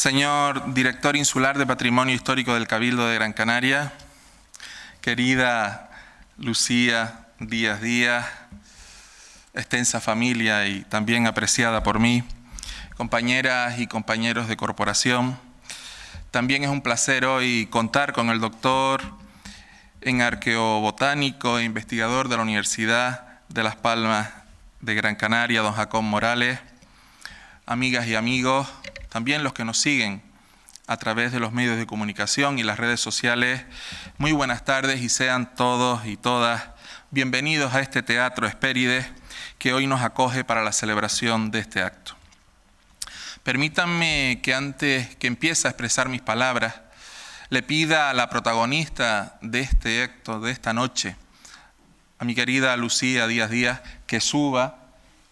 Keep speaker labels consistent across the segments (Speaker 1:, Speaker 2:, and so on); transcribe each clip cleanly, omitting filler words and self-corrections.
Speaker 1: señor director insular de Patrimonio Histórico del Cabildo de Gran Canaria, querida Lucía Díaz Díaz, extensa familia y también apreciada por mí, compañeras y compañeros de corporación. También es un placer hoy contar con el doctor en arqueobotánico e investigador de la Universidad de Las Palmas de Gran Canaria, don Jacob Morales, amigas y amigos, también los que nos siguen a través de los medios de comunicación y las redes sociales. Muy buenas tardes y sean todos y todas bienvenidos a este Teatro Hespérides que hoy nos acoge para la celebración de este acto. Permítanme que antes que empiece a expresar mis palabras, le pida a la protagonista de este acto, de esta noche, a mi querida Lucía Díaz Díaz, que suba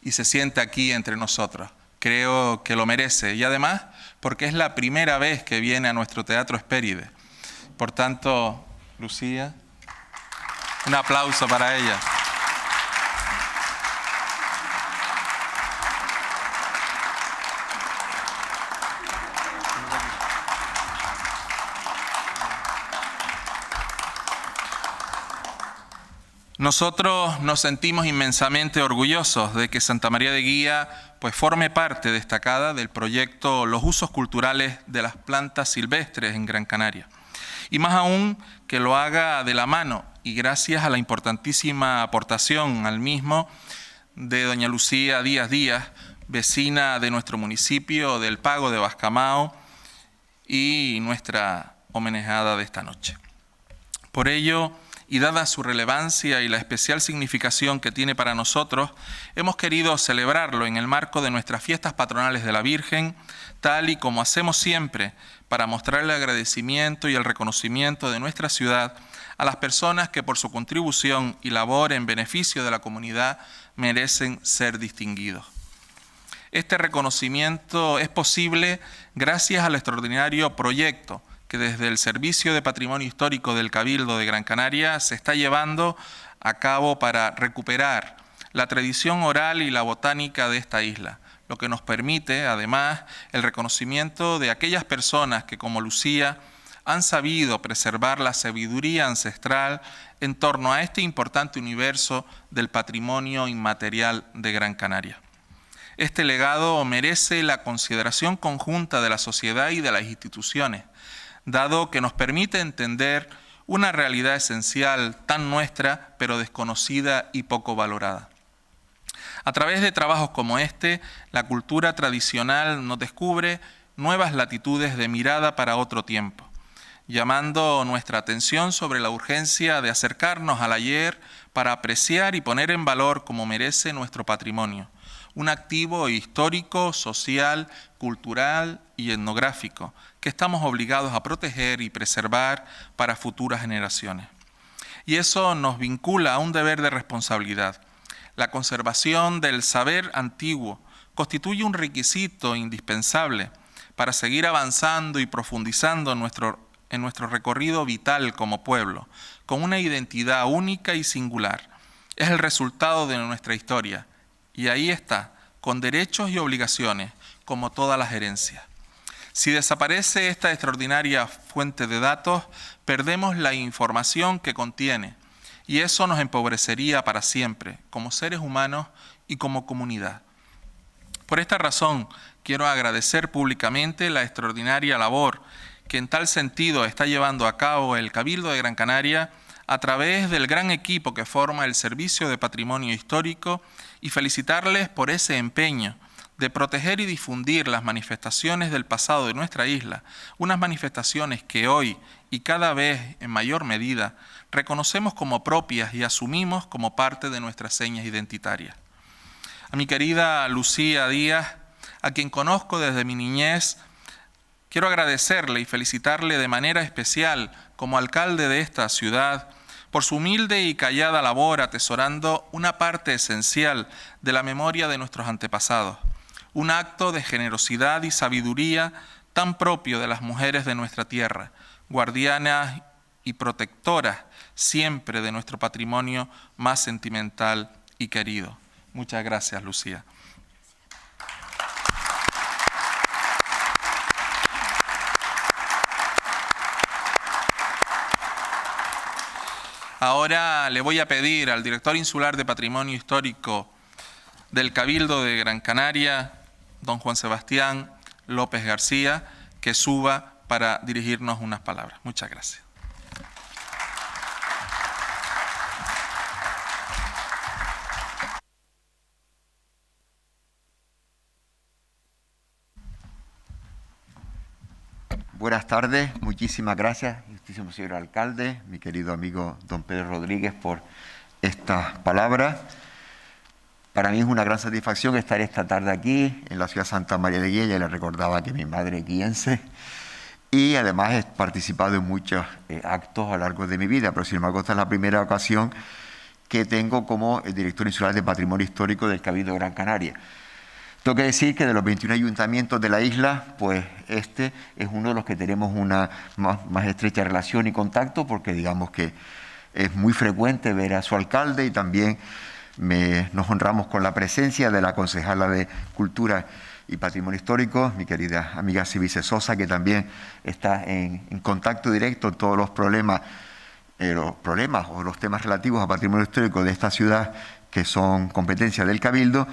Speaker 1: y se siente aquí entre nosotros. Creo que lo merece y además porque es la primera vez que viene a nuestro Teatro Hespérides. Por tanto, Lucía, un aplauso para ella. Nosotros nos sentimos inmensamente orgullosos de que Santa María de Guía forme parte destacada del proyecto Los usos culturales de las plantas silvestres en Gran Canaria. Y más aún que lo haga de la mano y gracias a la importantísima aportación al mismo de doña Lucía Díaz Díaz, vecina de nuestro municipio del Pago de Bascamao y nuestra homenajeada de esta noche. Por ello, y dada su relevancia y la especial significación que tiene para nosotros, hemos querido celebrarlo en el marco de nuestras fiestas patronales de la Virgen, tal y como hacemos siempre, para mostrar el agradecimiento y el reconocimiento de nuestra ciudad a las personas que por su contribución y labor en beneficio de la comunidad merecen ser distinguidos. Este reconocimiento es posible gracias al extraordinario proyecto que desde el Servicio de Patrimonio Histórico del Cabildo de Gran Canaria se está llevando a cabo para recuperar la tradición oral y la botánica de esta isla, lo que nos permite, además, el reconocimiento de aquellas personas que, como Lucía, han sabido preservar la sabiduría ancestral en torno a este importante universo del patrimonio inmaterial de Gran Canaria. Este legado merece la consideración conjunta de la sociedad y de las instituciones, dado que nos permite entender una realidad esencial tan nuestra, pero desconocida y poco valorada. A través de trabajos como este, la cultura tradicional nos descubre nuevas latitudes de mirada para otro tiempo, llamando nuestra atención sobre la urgencia de acercarnos al ayer para apreciar y poner en valor como merece nuestro patrimonio, un activo histórico, social, cultural y etnográfico que estamos obligados a proteger y preservar para futuras generaciones. Y eso nos vincula a un deber de responsabilidad. La conservación del saber antiguo constituye un requisito indispensable para seguir avanzando y profundizando en nuestro recorrido vital como pueblo, con una identidad única y singular. Es el resultado de nuestra historia y ahí está, con derechos y obligaciones, como todas las herencias. Si desaparece esta extraordinaria fuente de datos, perdemos la información que contiene y eso nos empobrecería para siempre, como seres humanos y como comunidad. Por esta razón, quiero agradecer públicamente la extraordinaria labor que en tal sentido está llevando a cabo el Cabildo de Gran Canaria a través del gran equipo que forma el Servicio de Patrimonio Histórico y felicitarles por ese empeño de proteger y difundir las manifestaciones del pasado de nuestra isla, unas manifestaciones que hoy y cada vez en mayor medida reconocemos como propias y asumimos como parte de nuestras señas identitarias. A mi querida Lucía Díaz, a quien conozco desde mi niñez, quiero agradecerle y felicitarle de manera especial como alcalde de esta ciudad por su humilde y callada labor atesorando una parte esencial de la memoria de nuestros antepasados, un acto de generosidad y sabiduría tan propio de las mujeres de nuestra tierra, guardianas y protectoras siempre de nuestro patrimonio más sentimental y querido. Muchas gracias, Lucía. Ahora le voy a pedir al director insular de Patrimonio Histórico del Cabildo de Gran Canaria, don Juan Sebastián López García, que suba para dirigirnos unas palabras. Muchas gracias.
Speaker 2: Buenas tardes, muchísimas gracias, justísimo señor alcalde, mi querido amigo don Pedro Rodríguez, por estas palabras. Para mí es una gran satisfacción estar esta tarde aquí en la ciudad de Santa María de Guía. Ya le recordaba que mi madre es guiense y además he participado en muchos actos a lo largo de mi vida, pero sin embargo esta es la primera ocasión que tengo como director insular de Patrimonio Histórico del Cabildo de Gran Canaria. Tengo que decir que de los 21 ayuntamientos de la isla, pues este es uno de los que tenemos una más estrecha relación y contacto, porque digamos que es muy frecuente ver a su alcalde y también nos honramos con la presencia de la concejala de Cultura y Patrimonio Histórico, mi querida amiga Civice Sosa, que también está en contacto directo en todos los problemas o los temas relativos a patrimonio histórico de esta ciudad, que son competencia del Cabildo,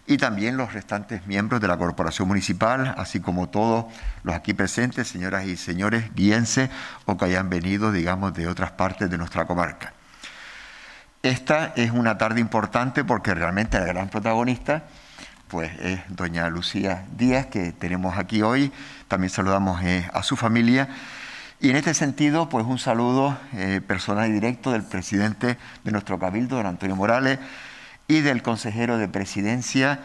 Speaker 2: y también los restantes miembros de la Corporación Municipal, así como todos los aquí presentes, señoras y señores guienses o que hayan venido, digamos, de otras partes de nuestra comarca. Esta es una tarde importante porque realmente la gran protagonista pues es doña Lucía Díaz, que tenemos aquí hoy. También saludamos a su familia. Y en este sentido, pues un saludo personal y directo del presidente de nuestro Cabildo, don Antonio Morales, y del consejero de Presidencia,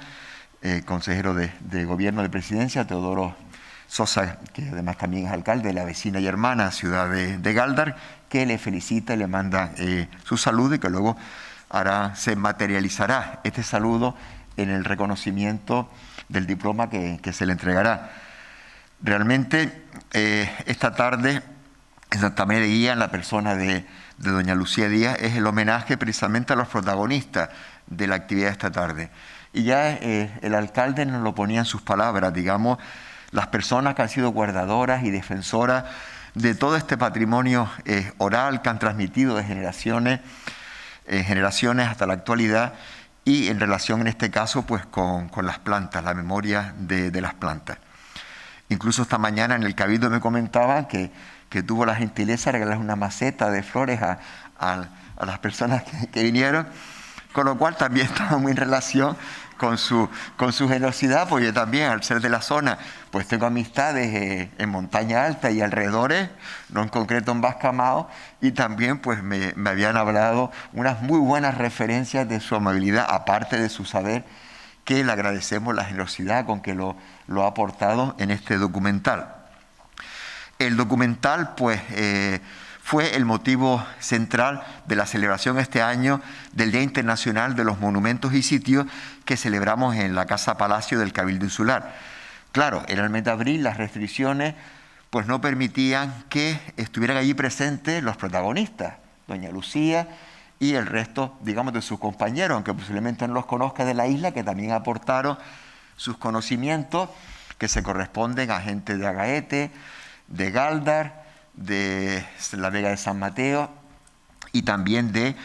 Speaker 2: consejero de Gobierno de Presidencia, Teodoro Sosa, que además también es alcalde de la vecina y hermana ciudad de Gáldar, que le felicita y le manda su saludo y que luego se materializará este saludo en el reconocimiento del diploma que se le entregará. Realmente, esta tarde en Santa María de Guía, en la persona de doña Lucía Díaz, es el homenaje precisamente a los protagonistas de la actividad de esta tarde. Y ya el alcalde nos lo ponía en sus palabras, digamos, las personas que han sido guardadoras y defensoras de todo este patrimonio oral que han transmitido de generaciones hasta la actualidad, y en relación en este caso pues con las plantas, la memoria de las plantas. Incluso esta mañana en el Cabildo me comentaban que tuvo la gentileza de regalar una maceta de flores a las personas que vinieron, con lo cual también estaba muy en relación con su generosidad, porque yo también, al ser de la zona, pues tengo amistades en Montaña Alta y alrededores, no en concreto en Bascamao, y también pues me habían hablado unas muy buenas referencias de su amabilidad, aparte de su saber, que le agradecemos la generosidad con que lo ha aportado en este documental. El documental, pues, fue el motivo central de la celebración este año del Día Internacional de los Monumentos y Sitios que celebramos en la Casa Palacio del Cabildo Insular. Claro, en el mes de abril las restricciones pues no permitían que estuvieran allí presentes los protagonistas, doña Lucía y el resto, digamos, de sus compañeros, aunque posiblemente no los conozca, de la isla, que también aportaron sus conocimientos que se corresponden a gente de Agaete, de Gáldar, de la Vega de San Mateo y también de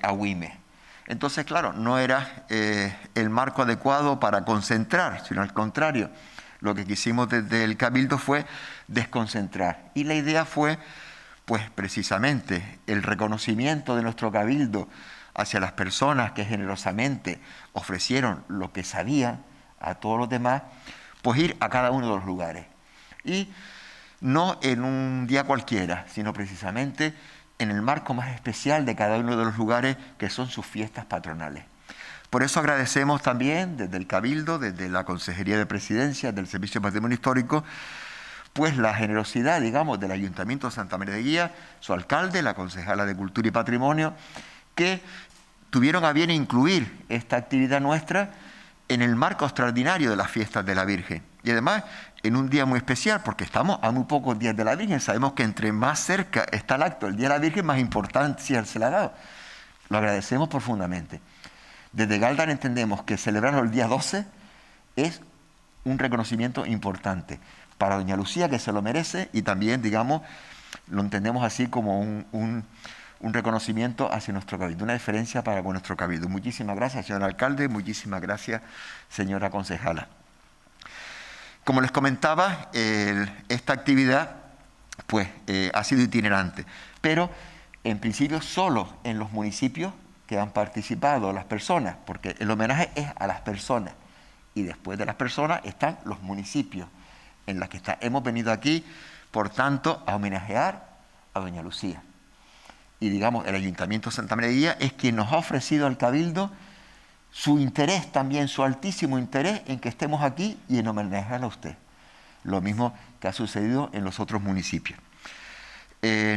Speaker 2: Agüime. Entonces, claro, no era el marco adecuado para concentrar, sino al contrario, lo que quisimos desde el Cabildo fue desconcentrar. Y la idea fue, pues precisamente, el reconocimiento de nuestro Cabildo hacia las personas que generosamente ofrecieron lo que sabían a todos los demás, pues ir a cada uno de los lugares. Y no en un día cualquiera, sino precisamente en el marco más especial de cada uno de los lugares, que son sus fiestas patronales. Por eso agradecemos también desde el Cabildo, desde la Consejería de Presidencia, del Servicio de Patrimonio Histórico, pues la generosidad, digamos, del Ayuntamiento de Santa María de Guía, su alcalde, la concejala de Cultura y Patrimonio, que tuvieron a bien incluir esta actividad nuestra en el marco extraordinario de las fiestas de la Virgen. Y además, en un día muy especial, porque estamos a muy pocos días de la Virgen. Sabemos que entre más cerca está el acto del Día de la Virgen, más importancia se le ha dado. Lo agradecemos profundamente. Desde Gáldar entendemos que celebrarlo el día 12 es un reconocimiento importante para doña Lucía, que se lo merece, y también, digamos, lo entendemos así como un reconocimiento hacia nuestro cabildo, una diferencia para con nuestro cabildo. Muchísimas gracias, señor alcalde, muchísimas gracias, señora concejala. Como les comentaba, esta actividad pues, ha sido itinerante, pero en principio solo en los municipios que han participado las personas, porque el homenaje es a las personas y después de las personas están los municipios en los que está. Hemos venido aquí, por tanto, a homenajear a doña Lucía. Y digamos, el Ayuntamiento de Santa María de Guía es quien nos ha ofrecido al Cabildo su interés también, su altísimo interés en que estemos aquí y en homenajearla a usted. Lo mismo que ha sucedido en los otros municipios.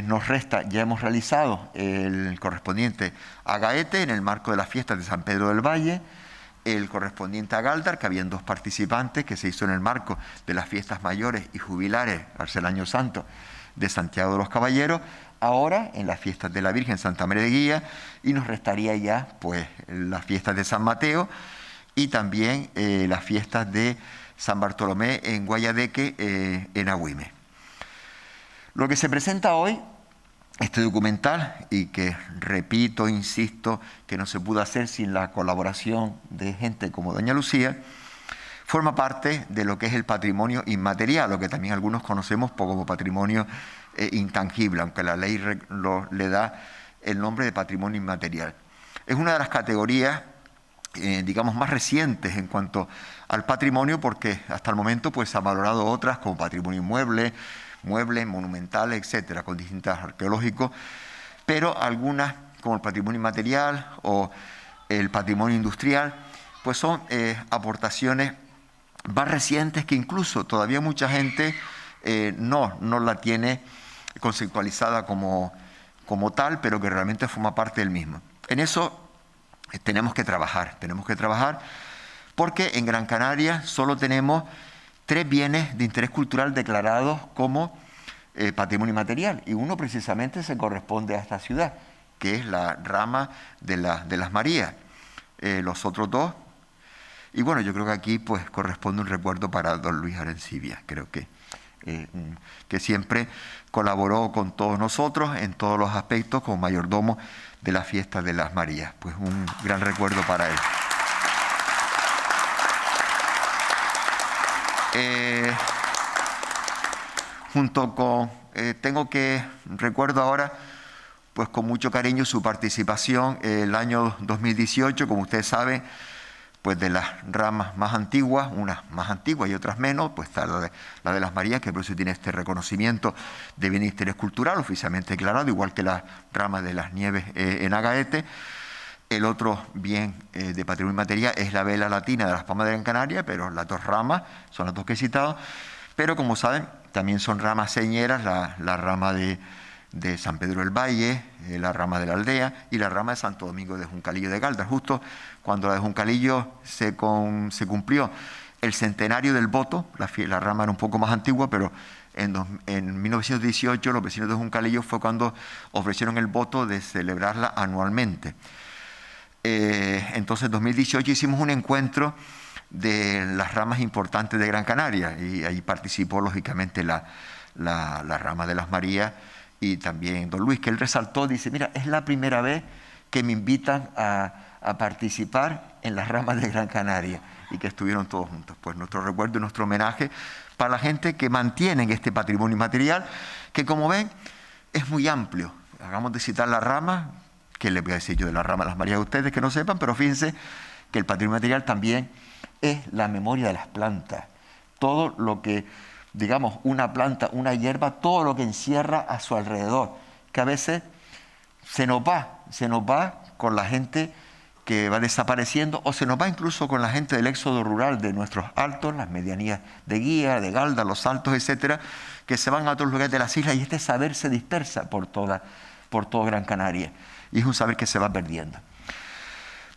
Speaker 2: Nos resta, ya hemos realizado el correspondiente a Gaete en el marco de las fiestas de San Pedro del Valle, el correspondiente a Gáldar, que habían 2 participantes, que se hizo en el marco de las fiestas mayores y jubilares al Año Santo de Santiago de los Caballeros, ahora en las fiestas de la Virgen Santa María de Guía, y nos restaría ya pues las fiestas de San Mateo y también las fiestas de San Bartolomé en Guayadeque, en Agüime. Lo que se presenta hoy, este documental, y que repito, insisto, que no se pudo hacer sin la colaboración de gente como doña Lucía, forma parte de lo que es el patrimonio inmaterial, lo que también algunos conocemos como patrimonio intangible, aunque la ley le da el nombre de patrimonio inmaterial. Es una de las categorías, digamos, más recientes en cuanto al patrimonio, porque hasta el momento pues, se han valorado otras como patrimonio inmueble, muebles, monumentales, etcétera, con distintos arqueológicos, pero algunas, como el patrimonio inmaterial o el patrimonio industrial, pues son aportaciones más recientes que incluso todavía mucha gente no la tiene conceptualizada como tal, pero que realmente forma parte del mismo. En eso tenemos que trabajar porque en Gran Canaria solo tenemos 3 bienes de interés cultural declarados como patrimonio inmaterial, y uno precisamente se corresponde a esta ciudad, que es la rama de las Marías. Los otros 2, y bueno, yo creo que aquí pues corresponde un recuerdo para don Luis Arencibia, creo que siempre colaboró con todos nosotros en todos los aspectos como mayordomo de la fiesta de las Marías. Pues un gran recuerdo para él. Recuerdo ahora, pues con mucho cariño su participación el año 2018, como ustedes saben, pues de las ramas más antiguas, unas más antiguas y otras menos, pues está la de las Marías, que por eso tiene este reconocimiento de bien de interés cultural oficialmente declarado, igual que las ramas de las Nieves en Agaete. El otro bien de patrimonio inmaterial es la vela latina de las Palmas de Gran Canaria, pero las 2 ramas son las 2 que he citado, pero como saben, también son ramas señeras, la rama de San Pedro del Valle, la rama de la Aldea y la rama de Santo Domingo de Juncalillo de Gáldar. Justo cuando la de Juncalillo se cumplió el centenario del voto, la rama era un poco más antigua, pero en 1918 los vecinos de Juncalillo fue cuando ofrecieron el voto de celebrarla anualmente. Entonces en 2018 hicimos un encuentro de las ramas importantes de Gran Canaria y ahí participó lógicamente la rama de las Marías y también don Luis, que él resaltó, dice, mira, es la primera vez que me invitan a participar en las ramas de Gran Canaria y que estuvieron todos juntos. Pues nuestro recuerdo y nuestro homenaje para la gente que mantienen este patrimonio inmaterial, que como ven es muy amplio. Acabamos de citar la rama, ¿qué les voy a decir yo de la rama de las Marías a ustedes que no sepan? Pero fíjense que el patrimonio material también es la memoria de las plantas. Todo lo que, digamos, una planta, una hierba, todo lo que encierra a su alrededor, que a veces se nos va con la gente que va desapareciendo, o se nos va incluso con la gente del éxodo rural de nuestros altos, las medianías de Guía, de Gáldar, los Altos, etcétera, que se van a otros lugares de las islas y este saber se dispersa por toda Gran Canaria. Y es un saber que se va perdiendo.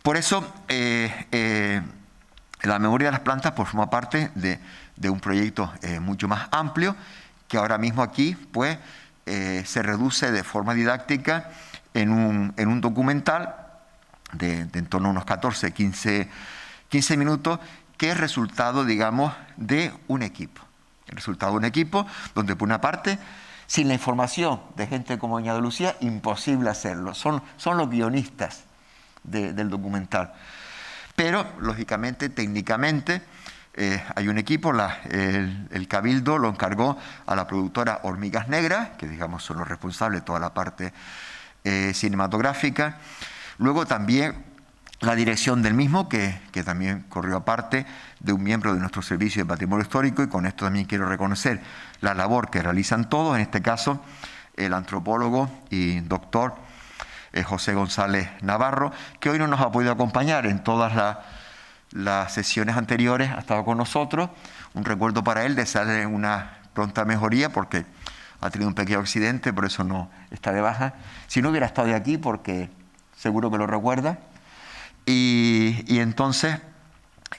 Speaker 2: Por eso, la memoria de las plantas pues, forma parte de un proyecto mucho más amplio, que ahora mismo aquí pues, se reduce de forma didáctica en un documental de en torno a unos 14, 15 minutos, que es resultado, digamos, de un equipo. El resultado de un equipo donde, por una parte, Sin la información de gente como doña de Lucía, imposible hacerlo. Son los guionistas del documental. Pero, lógicamente, técnicamente, hay un equipo, el Cabildo lo encargó a la productora Hormigas Negras, que digamos son los responsables de toda la parte cinematográfica. Luego también la dirección del mismo, que también corrió aparte de un miembro de nuestro Servicio de Patrimonio Histórico, y con esto también quiero reconocer la labor que realizan todos, en este caso el antropólogo y doctor José González Navarro, que hoy no nos ha podido acompañar en todas las sesiones anteriores, ha estado con nosotros. Un recuerdo para él, desearle una pronta mejoría, porque ha tenido un pequeño accidente, por eso no está de baja. Si no hubiera estado aquí, porque seguro que lo recuerda. Y entonces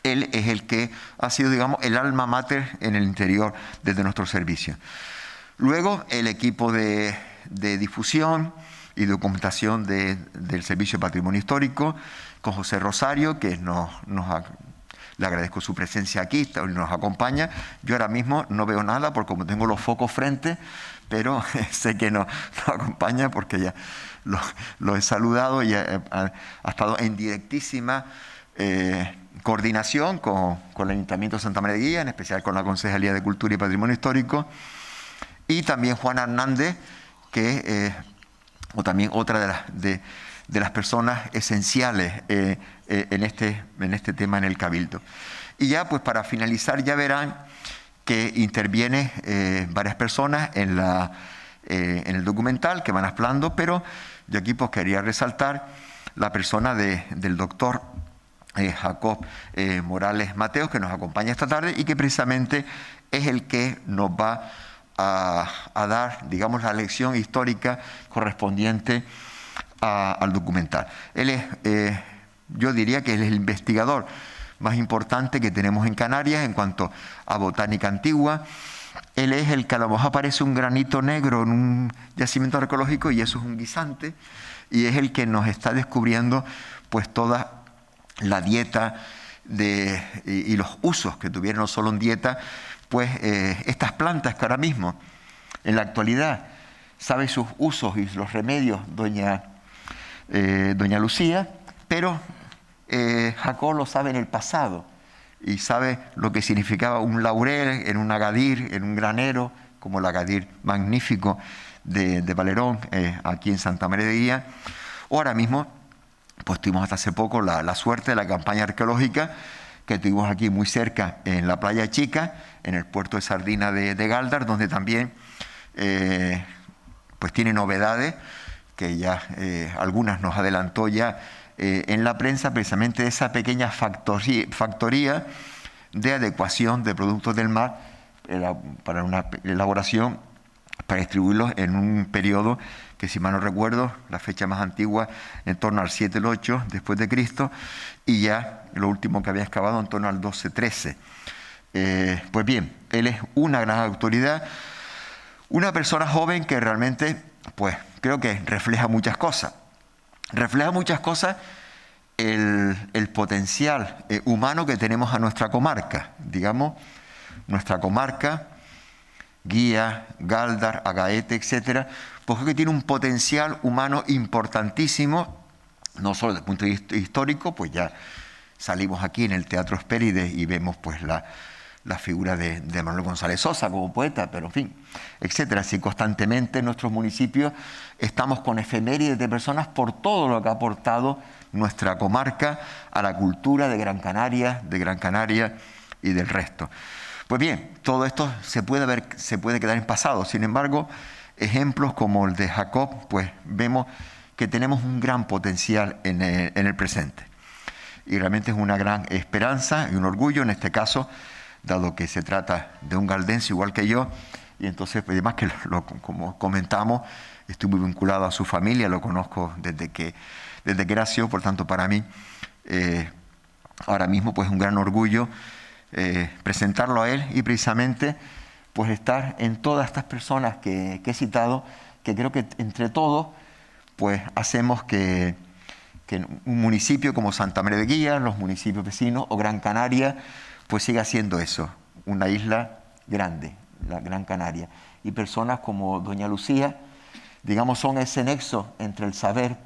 Speaker 2: él es el que ha sido, digamos, el alma mater en el interior desde nuestro servicio. Luego el equipo de difusión y documentación del Servicio de Patrimonio Histórico, con José Rosario, que le agradezco su presencia aquí, nos acompaña. Yo ahora mismo no veo nada porque como tengo los focos frente, pero sé que nos acompaña porque ya lo he saludado y ha estado en directísima coordinación con el Ayuntamiento de Santa María de Guía, en especial con la Concejalía de Cultura y Patrimonio Histórico, y también Juana Hernández, o también otra de las personas esenciales en este tema en el Cabildo. Y ya pues para finalizar ya verán que interviene varias personas en el documental que van hablando, pero yo aquí pues quería resaltar la persona del doctor Jacob Morales Mateos, que nos acompaña esta tarde y que precisamente es el que nos va a dar, digamos, la lección histórica correspondiente al documental. Él es, yo diría que él es el investigador más importante que tenemos en Canarias en cuanto a botánica antigua. Él es el que a lo mejor aparece un granito negro en un yacimiento arqueológico y eso es un guisante, y es el que nos está descubriendo pues toda la dieta y los usos que tuvieron no solo en dieta, pues estas plantas que ahora mismo, en la actualidad, sabe sus usos y los remedios doña Lucía, pero Jacob lo sabe en el pasado y sabe lo que significaba un laurel en un agadir, en un granero, como el agadir magnífico de Valerón, aquí en Santa María de Guía. Ahora mismo, pues tuvimos hasta hace poco la suerte de la campaña arqueológica que tuvimos aquí muy cerca en la Playa Chica, en el puerto de Sardina de Galdar, donde también pues tiene novedades que ya algunas nos adelantó ya en la prensa, precisamente de esa pequeña factoría de adecuación de productos del mar para una elaboración, para distribuirlos en un periodo que, si mal no recuerdo, la fecha más antigua en torno al 7 el 8 después de Cristo, y ya lo último que había excavado en torno al 12-13. Pues bien, él es una gran autoridad, una persona joven que realmente, pues creo que refleja muchas cosas. Refleja muchas cosas el potencial humano que tenemos a nuestra comarca. Digamos, nuestra comarca, Guía, Galdar, Agaete, etcétera, pues creo que tiene un potencial humano importantísimo, no solo desde el punto de vista histórico, pues ya salimos aquí en el Teatro Hespérides y vemos pues la figura de Manuel González Sosa como poeta, pero en fin, etcétera. Así constantemente en nuestros municipios estamos con efemérides de personas por todo lo que ha aportado nuestra comarca a la cultura de Gran Canaria y del resto. Pues bien, todo esto se puede quedar en pasado. Sin embargo, ejemplos como el de Jacob, pues vemos que tenemos un gran potencial en el presente. Y realmente es una gran esperanza y un orgullo en este caso, dado que se trata de un galdense igual que yo, y entonces, además que como comentamos, estoy muy vinculado a su familia, lo conozco desde que nació, por tanto para mí ahora mismo pues un gran orgullo presentarlo a él y precisamente pues estar en todas estas personas que he citado, que creo que entre todos pues hacemos que un municipio como Santa María de Guía, los municipios vecinos o Gran Canaria, pues siga siendo eso, una isla grande, la Gran Canaria. y personas como doña Lucía, digamos, son ese nexo entre el saber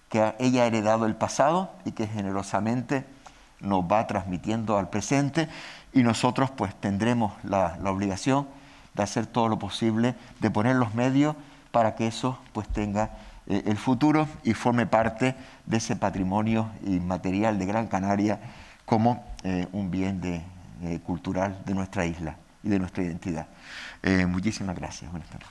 Speaker 2: que ella ha heredado del pasado y que generosamente nos va transmitiendo al presente, y nosotros pues tendremos la obligación de hacer todo lo posible, de poner los medios para que eso pues tenga el futuro y forme parte de ese patrimonio inmaterial de Gran Canaria como un bien cultural de nuestra isla y de nuestra identidad. Muchísimas gracias. Buenas tardes.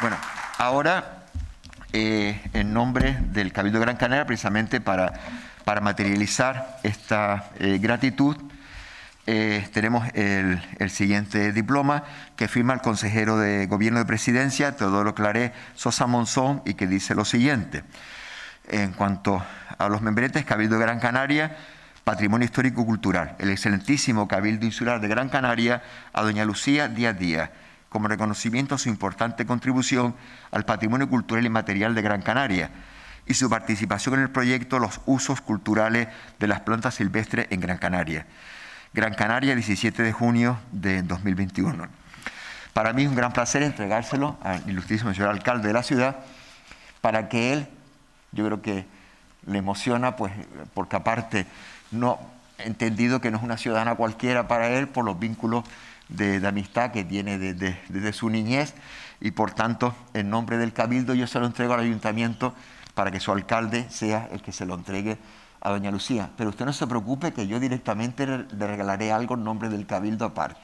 Speaker 2: Bueno, ahora, en nombre del Cabildo de Gran Canaria, precisamente para materializar esta gratitud, tenemos el siguiente diploma que firma el consejero de Gobierno de Presidencia, Teodoro Claré Sosa Monzón, y que dice lo siguiente: en cuanto a los membretes, Cabildo de Gran Canaria, Patrimonio Histórico Cultural, el excelentísimo Cabildo Insular de Gran Canaria, a doña Lucía Díaz Díaz, como reconocimiento a su importante contribución al patrimonio cultural y material de Gran Canaria y su participación en el proyecto Los usos culturales de las plantas silvestres en Gran Canaria. Gran Canaria, 17 de junio de 2021. Para mí es un gran placer entregárselo al ilustrísimo señor alcalde de la ciudad para que él, yo creo que le emociona, pues, porque aparte no he entendido que no es una ciudadana cualquiera para él por los vínculos de amistad que tiene desde su niñez, y por tanto, en nombre del Cabildo, yo se lo entrego al Ayuntamiento para que su alcalde sea el que se lo entregue a doña Lucía. Pero usted no se preocupe, que yo directamente le regalaré algo en nombre del Cabildo aparte.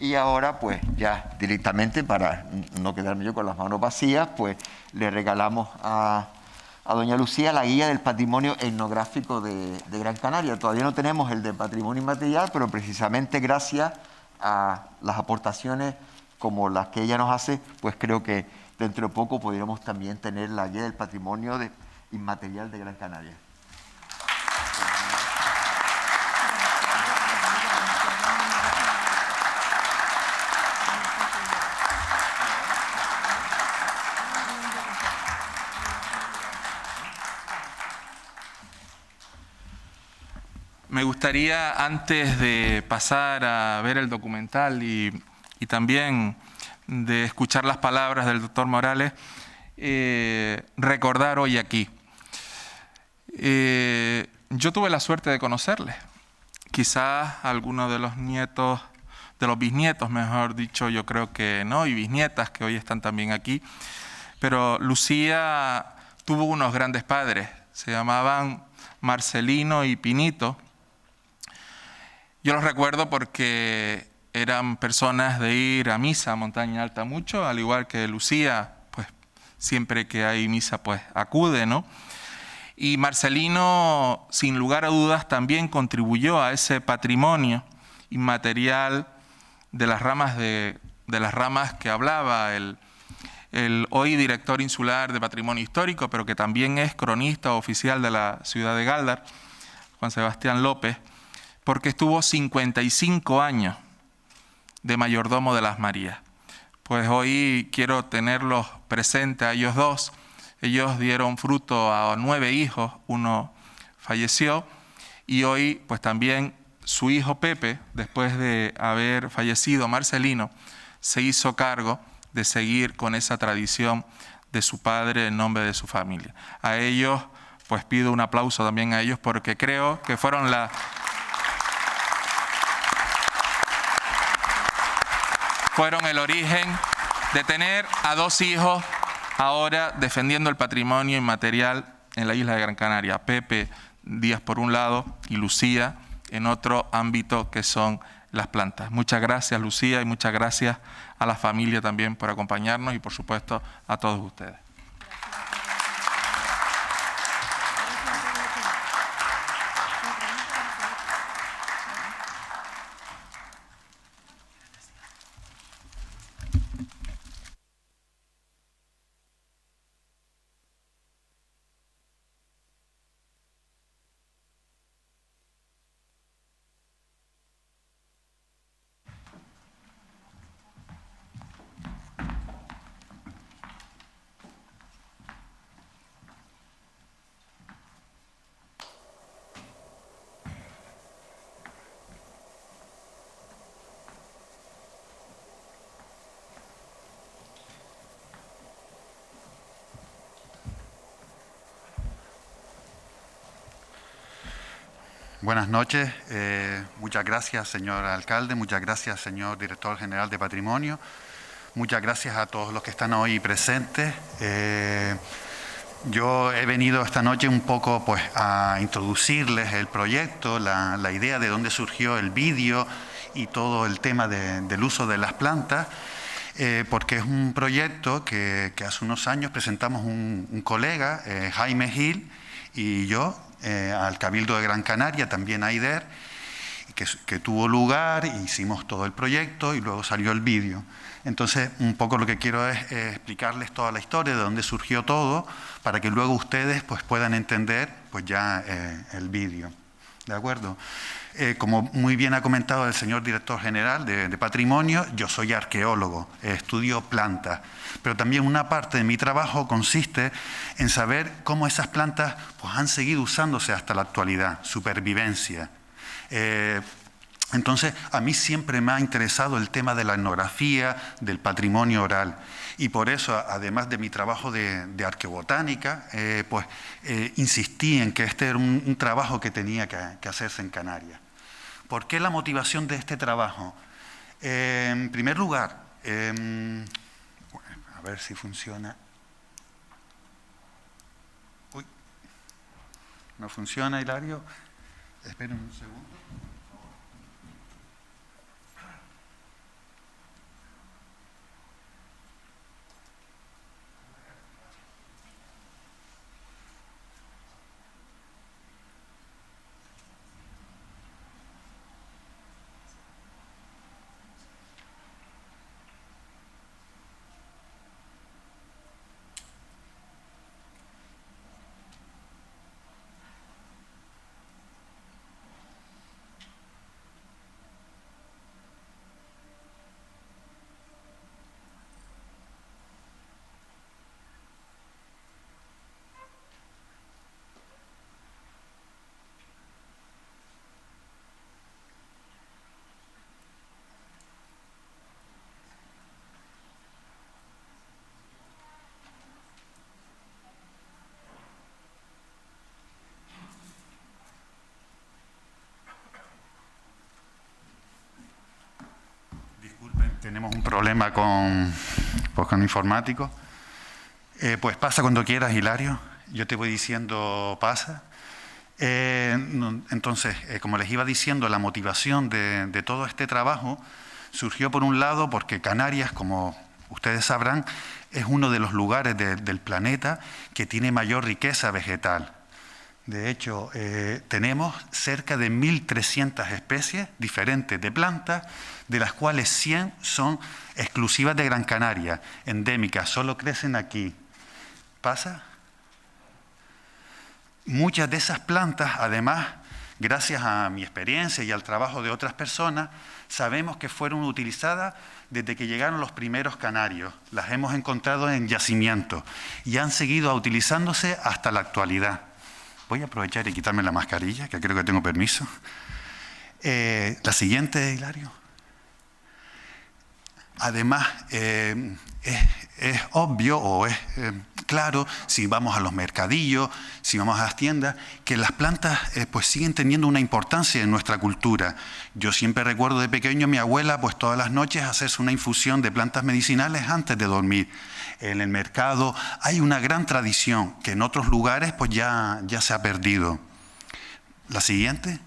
Speaker 2: Y ahora, pues ya directamente, para no quedarme yo con las manos vacías, pues le regalamos a doña Lucía la guía del patrimonio etnográfico de Gran Canaria. Todavía no tenemos el de patrimonio inmaterial, pero precisamente gracias a las aportaciones como las que ella nos hace, pues creo que dentro de poco podríamos también tener la guía del patrimonio inmaterial de Gran Canaria.
Speaker 1: Me gustaría, antes de pasar a ver el documental y también de escuchar las palabras del doctor Morales, recordar hoy aquí. Yo tuve la suerte de conocerle. Quizás algunos de los nietos, de los bisnietos, mejor dicho, yo creo que no, y bisnietas que hoy están también aquí. Pero Lucía tuvo unos grandes padres, se llamaban Marcelino y Pinito. Yo los recuerdo porque eran personas de ir a misa a Montaña Alta mucho, al igual que Lucía, pues siempre que hay misa, pues acude, ¿no? Y Marcelino, sin lugar a dudas, también contribuyó a ese patrimonio inmaterial de las ramas que hablaba el hoy director insular de Patrimonio Histórico, pero que también es cronista oficial de la ciudad de Gáldar, Juan Sebastián López, porque estuvo 55 años de mayordomo de las Marías. Pues hoy quiero tenerlos presentes a ellos dos. Ellos dieron fruto a 9 hijos, uno falleció, y hoy pues también su hijo Pepe, después de haber fallecido Marcelino, se hizo cargo de seguir con esa tradición de su padre en nombre de su familia. A ellos pues pido un aplauso también a ellos, porque creo que fueron el origen de tener a 2 hijos ahora defendiendo el patrimonio inmaterial en la isla de Gran Canaria. Pepe Díaz por un lado y Lucía en otro ámbito, que son las plantas. Muchas gracias, Lucía, y muchas gracias a la familia también por acompañarnos y, por supuesto, a todos ustedes.
Speaker 3: Buenas noches. Muchas gracias, señor alcalde. Muchas gracias, señor director general de Patrimonio. Muchas gracias a todos los que están hoy presentes. Yo he venido esta noche un poco pues, a introducirles el proyecto, la idea de dónde surgió el vídeo y todo el tema del uso de las plantas, porque es un proyecto que hace unos años presentamos un colega, Jaime Gil, y yo, al Cabildo de Gran Canaria, también a AIDER, que tuvo lugar, hicimos todo el proyecto y luego salió el vídeo. Entonces, un poco lo que quiero es explicarles toda la historia, de dónde surgió todo, para que luego ustedes pues, puedan entender pues, ya el vídeo. ¿De acuerdo? Como muy bien ha comentado el señor director general de Patrimonio, yo soy arqueólogo, estudio plantas, pero también una parte de mi trabajo consiste en saber cómo esas plantas pues, han seguido usándose hasta la actualidad, supervivencia. Entonces, a mí siempre me ha interesado el tema de la etnografía, del patrimonio oral. Y por eso, además de mi trabajo de arqueobotánica, pues insistí en que este era un trabajo que tenía que hacerse en Canarias. ¿Por qué la motivación de este trabajo? En primer lugar, a ver si funciona. Uy, ¿no funciona, Hilario? Esperen un segundo. Tenemos un problema con informático. Pues pasa cuando quieras, Hilario. Yo te voy diciendo pasa. Entonces, como les iba diciendo, la motivación de todo este trabajo surgió por un lado porque Canarias, como ustedes sabrán, es uno de los lugares del planeta que tiene mayor riqueza vegetal. De hecho, tenemos cerca de 1.300 especies diferentes de plantas, de las cuales 100 son exclusivas de Gran Canaria, endémicas, solo crecen aquí. ¿Pasa? Muchas de esas plantas, además, gracias a mi experiencia y al trabajo de otras personas, sabemos que fueron utilizadas desde que llegaron los primeros canarios. Las hemos encontrado en yacimientos y han seguido utilizándose hasta la actualidad. Voy a aprovechar y quitarme la mascarilla, que creo que tengo permiso. La siguiente, Hilario. Además, es obvio o es claro, si vamos a los mercadillos, si vamos a las tiendas, que las plantas pues siguen teniendo una importancia en nuestra cultura. Yo siempre recuerdo de pequeño a mi abuela pues todas las noches hacerse una infusión de plantas medicinales antes de dormir. En el mercado hay una gran tradición que en otros lugares pues ya se ha perdido. La siguiente.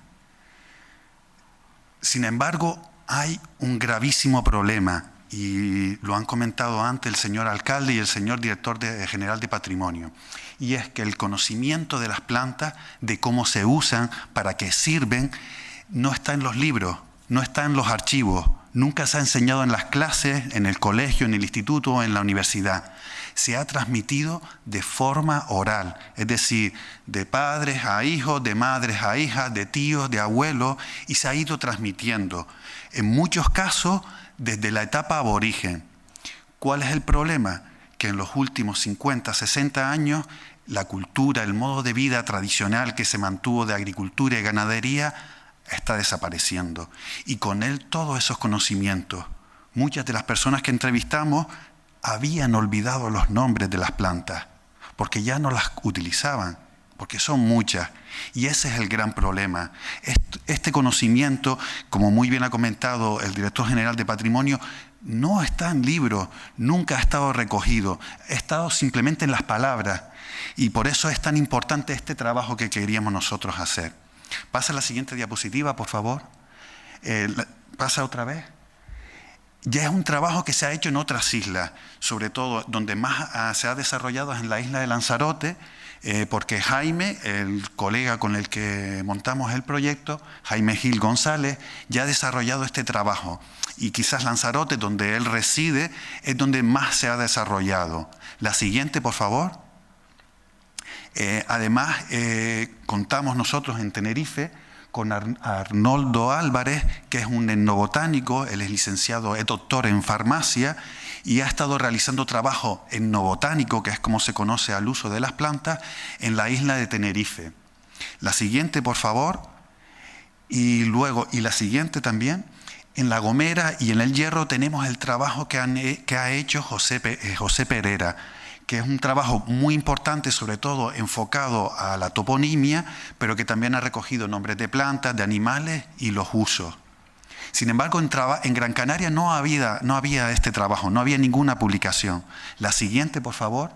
Speaker 3: Sin embargo, hay un gravísimo problema, y lo han comentado antes el señor alcalde y el señor director general de Patrimonio, y es que el conocimiento de las plantas, de cómo se usan, para qué sirven, no está en los libros, no está en los archivos, nunca se ha enseñado en las clases, en el colegio, en el instituto o en la universidad. Se ha transmitido de forma oral, es decir, de padres a hijos, de madres a hijas, de tíos, de abuelos, y se ha ido transmitiendo. En muchos casos, desde la etapa aborigen. ¿Cuál es el problema? Que en los últimos 50, 60 años, la cultura, el modo de vida tradicional que se mantuvo de agricultura y ganadería está desapareciendo. Y con él todos esos conocimientos. Muchas de las personas que entrevistamos habían olvidado los nombres de las plantas, porque ya no las utilizaban, porque son muchas. Y ese es el gran problema. Este conocimiento, como muy bien ha comentado el director general de Patrimonio, no está en libros, nunca ha estado recogido, ha estado simplemente en las palabras. Y por eso es tan importante este trabajo que queríamos nosotros hacer. Pasa la siguiente diapositiva, por favor. Pasa otra vez. Ya es un trabajo que se ha hecho en otras islas, sobre todo donde más se ha desarrollado es en la isla de Lanzarote, porque Jaime, el colega con el que montamos el proyecto, Jaime Gil González, ya ha desarrollado este trabajo. Y quizás Lanzarote, donde él reside, es donde más se ha desarrollado. La siguiente, por favor. Además, contamos nosotros en Tenerife con Arnoldo Álvarez, que es un etnobotánico, él es licenciado, es doctor en farmacia, y ha estado realizando trabajo etnobotánico, que es como se conoce al uso de las plantas, en la isla de Tenerife. La siguiente, por favor. Y luego, y la siguiente también. En La Gomera y en El Hierro tenemos el trabajo que ha hecho José Pereira, que es un trabajo muy importante, sobre todo enfocado a la toponimia, pero que también ha recogido nombres de plantas, de animales y los usos. Sin embargo, en Gran Canaria no había este trabajo, no había ninguna publicación. La siguiente, por favor.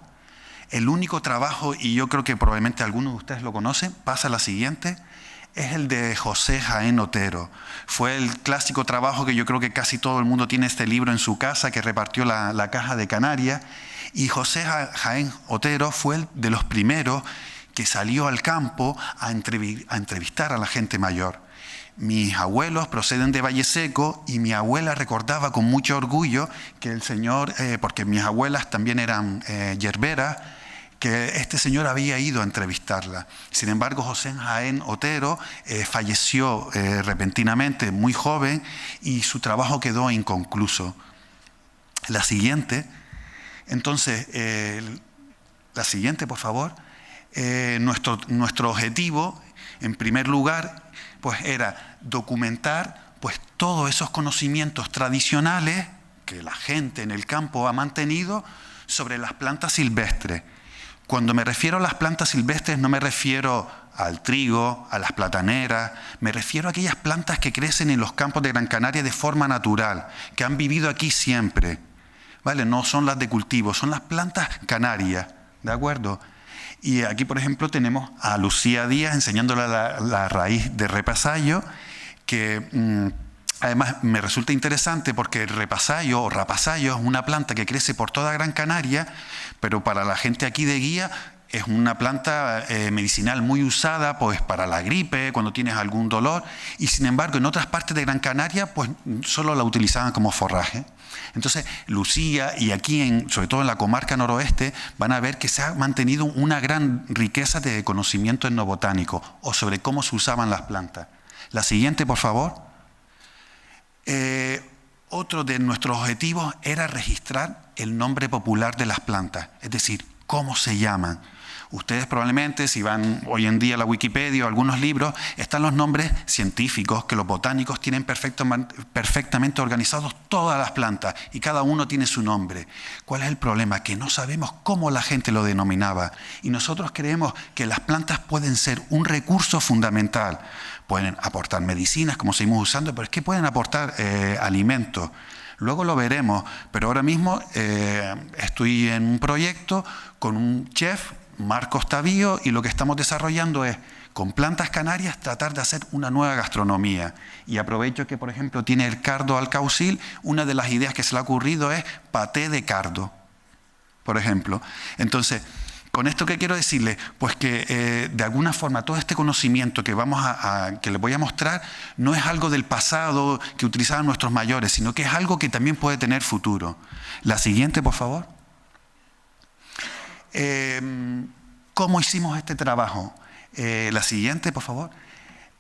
Speaker 3: El único trabajo, y yo creo que probablemente algunos de ustedes lo conocen, pasa a la siguiente, es el de José Jaén Otero. Fue el clásico trabajo que yo creo que casi todo el mundo tiene este libro en su casa, que repartió la Caja de Canarias. Y José Jaén Otero fue de los primeros que salió al campo a entrevistar a la gente mayor. Mis abuelos proceden de Valle Seco y mi abuela recordaba con mucho orgullo que el señor, porque mis abuelas también eran yerberas, que este señor había ido a entrevistarla. Sin embargo, José Jaén Otero falleció repentinamente, muy joven, y su trabajo quedó inconcluso. La siguiente. Entonces, la siguiente, por favor. Nuestro objetivo, en primer lugar, pues era documentar pues, todos esos conocimientos tradicionales que la gente en el campo ha mantenido sobre las plantas silvestres. Cuando me refiero a las plantas silvestres no me refiero al trigo, a las plataneras, me refiero a aquellas plantas que crecen en los campos de Gran Canaria de forma natural, que han vivido aquí siempre. ¿Vale? No son las de cultivo, son las plantas canarias, ¿de acuerdo? Y aquí, por ejemplo, tenemos a Lucía Díaz enseñándole la raíz de repasayo, que además me resulta interesante porque el repasayo o rapasayo es una planta que crece por toda Gran Canaria, pero para la gente aquí de Guía es una planta medicinal muy usada pues, para la gripe, cuando tienes algún dolor, y sin embargo en otras partes de Gran Canaria pues, solo la utilizaban como forraje. Entonces, Lucía y aquí, sobre todo en la comarca noroeste, van a ver que se ha mantenido una gran riqueza de conocimiento etnobotánico o sobre cómo se usaban las plantas. La siguiente, por favor. Otro de nuestros objetivos era registrar el nombre popular de las plantas, es decir, cómo se llaman. Ustedes probablemente, si van hoy en día a la Wikipedia o algunos libros, están los nombres científicos que los botánicos tienen perfectamente organizados todas las plantas y cada uno tiene su nombre. ¿Cuál es el problema? Que no sabemos cómo la gente lo denominaba y nosotros creemos que las plantas pueden ser un recurso fundamental. Pueden aportar medicinas, como seguimos usando, pero es que pueden aportar alimentos. Luego lo veremos, pero ahora mismo estoy en un proyecto con un chef, Marcos Tavío, y lo que estamos desarrollando es con plantas canarias tratar de hacer una nueva gastronomía. Y aprovecho que, por ejemplo, tiene el cardo alcaucil. Una de las ideas que se le ha ocurrido es paté de cardo, por ejemplo. Entonces, ¿con esto qué quiero decirle? Pues que de alguna forma todo este conocimiento que que les voy a mostrar no es algo del pasado que utilizaban nuestros mayores, sino que es algo que también puede tener futuro. La siguiente, por favor. ¿Cómo hicimos este trabajo? La siguiente, por favor.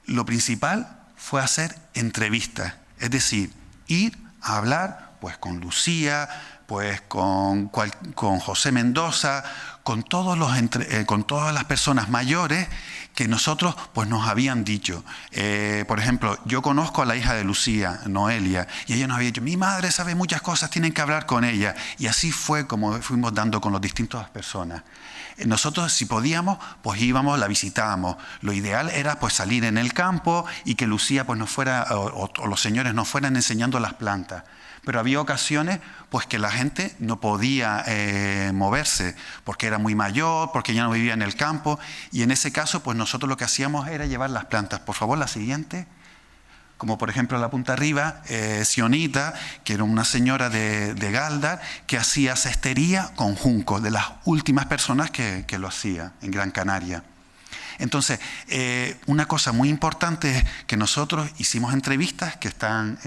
Speaker 3: Lo principal fue hacer entrevistas, es decir, ir a hablar pues con Lucía, pues con José Mendoza, con todas las personas mayores que nosotros pues nos habían dicho. Por ejemplo, yo conozco a la hija de Lucía, Noelia, y ella nos había dicho, mi madre sabe muchas cosas, tienen que hablar con ella. Y así fue como fuimos dando con las distintas personas. Nosotros, si podíamos, pues íbamos, la visitábamos. Lo ideal era pues salir en el campo y que Lucía pues nos fuera, o los señores nos fueran enseñando las plantas. Pero había ocasiones pues que la gente no podía moverse porque era muy mayor, porque ya no vivía en el campo, y en ese caso pues nosotros lo que hacíamos era llevar las plantas. Por favor, la siguiente. Como por ejemplo la punta arriba, Sionita, que era una señora de Galdar, que hacía cestería con junco, de las últimas personas que lo hacía en Gran Canaria. Entonces, una cosa muy importante es que nosotros hicimos entrevistas que están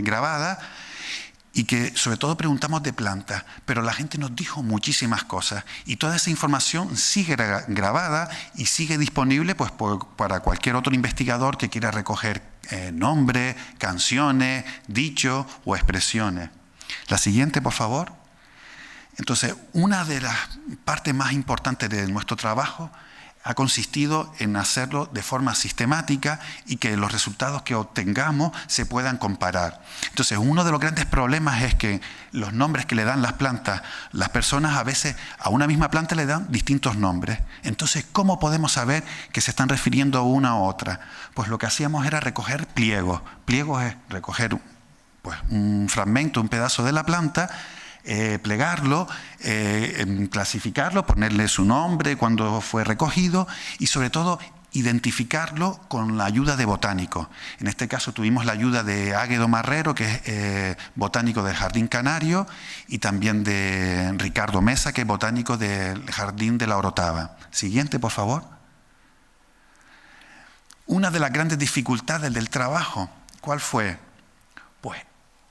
Speaker 3: grabadas, y que sobre todo preguntamos de plantas, pero la gente nos dijo muchísimas cosas y toda esa información sigue grabada y sigue disponible pues, para cualquier otro investigador que quiera recoger nombres, canciones, dichos o expresiones. La siguiente, por favor. Entonces, una de las partes más importantes de nuestro trabajo ha consistido en hacerlo de forma sistemática y que los resultados que obtengamos se puedan comparar. Entonces, uno de los grandes problemas es que los nombres que le dan las plantas, las personas a veces a una misma planta le dan distintos nombres. Entonces, ¿cómo podemos saber que se están refiriendo a una u otra? Pues lo que hacíamos era recoger pliegos. Pliegos es recoger pues, un fragmento, un pedazo de la planta, plegarlo, clasificarlo, ponerle su nombre, cuando fue recogido y sobre todo identificarlo con la ayuda de botánicos. En este caso tuvimos la ayuda de Águedo Marrero, que es botánico del Jardín Canario, y también de Ricardo Mesa, que es botánico del Jardín de la Orotava. Siguiente, por favor. Una de las grandes dificultades del trabajo, ¿cuál fue? Pues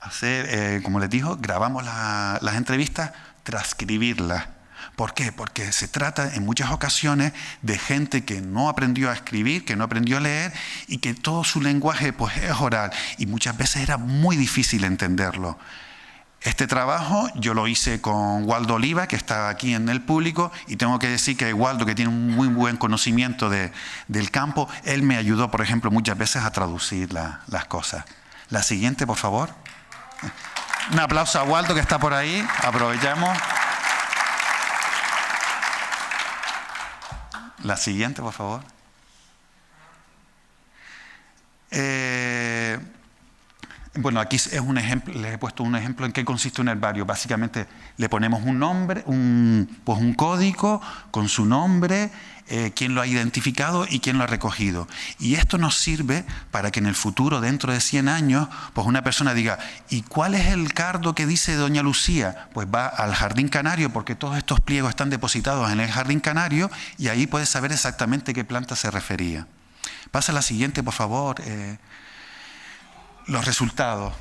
Speaker 3: hacer, como les digo, grabamos las entrevistas, transcribirlas. ¿Por qué? Porque se trata en muchas ocasiones de gente que no aprendió a escribir, que no aprendió a leer y que todo su lenguaje pues, es oral y muchas veces era muy difícil entenderlo. Este trabajo yo lo hice con Waldo Oliva, que está aquí en el público, y tengo que decir que Waldo, que tiene un muy buen conocimiento del campo, él me ayudó, por ejemplo, muchas veces a traducir las cosas. La siguiente, por favor. Un aplauso a Waldo, que está por ahí. Aprovechamos. La siguiente, por favor. Bueno, aquí es un ejemplo, les he puesto un ejemplo en qué consiste un herbario. Básicamente le ponemos un nombre, pues un código con su nombre, quién lo ha identificado y quién lo ha recogido. Y esto nos sirve para que en el futuro, dentro de 100 años, pues una persona diga, ¿y cuál es el cardo que dice doña Lucía? Pues va al Jardín Canario, porque todos estos pliegos están depositados en el Jardín Canario, y ahí puede saber exactamente qué planta se refería. Pasa a la siguiente, por favor. Los resultados.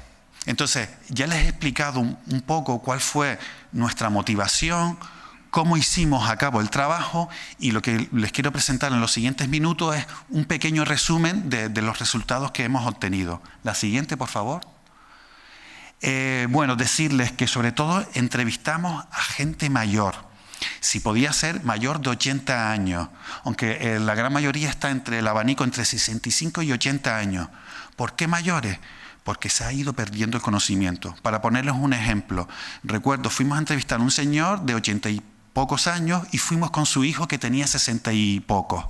Speaker 3: Entonces, ya les he explicado un poco cuál fue nuestra motivación, cómo hicimos a cabo el trabajo, y lo que les quiero presentar en los siguientes minutos es un pequeño resumen de los resultados que hemos obtenido. La siguiente, por favor. Bueno, decirles que sobre todo entrevistamos a gente mayor. Si podía ser mayor de 80 años, aunque la gran mayoría está entre el abanico entre 65 y 80 años. ¿Por qué mayores? Porque se ha ido perdiendo el conocimiento. Para ponerles un ejemplo, recuerdo, fuimos a entrevistar a un señor de 80 y pocos años y fuimos con su hijo que tenía 60 y pocos.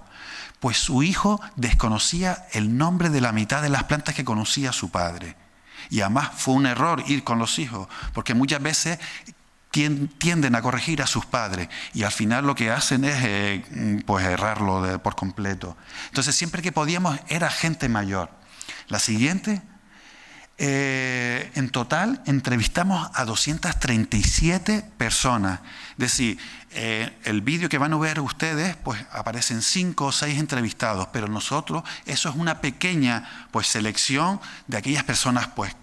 Speaker 3: Pues su hijo desconocía el nombre de la mitad de las plantas que conocía su padre. Y además fue un error ir con los hijos, porque muchas veces tienden a corregir a sus padres y al final lo que hacen es pues errarlo por completo. Entonces siempre que podíamos era gente mayor. La siguiente, en total entrevistamos a 237 personas. Es decir, el vídeo que van a ver ustedes, pues aparecen 5 o 6 entrevistados, pero nosotros, eso es una pequeña pues selección de aquellas personas pues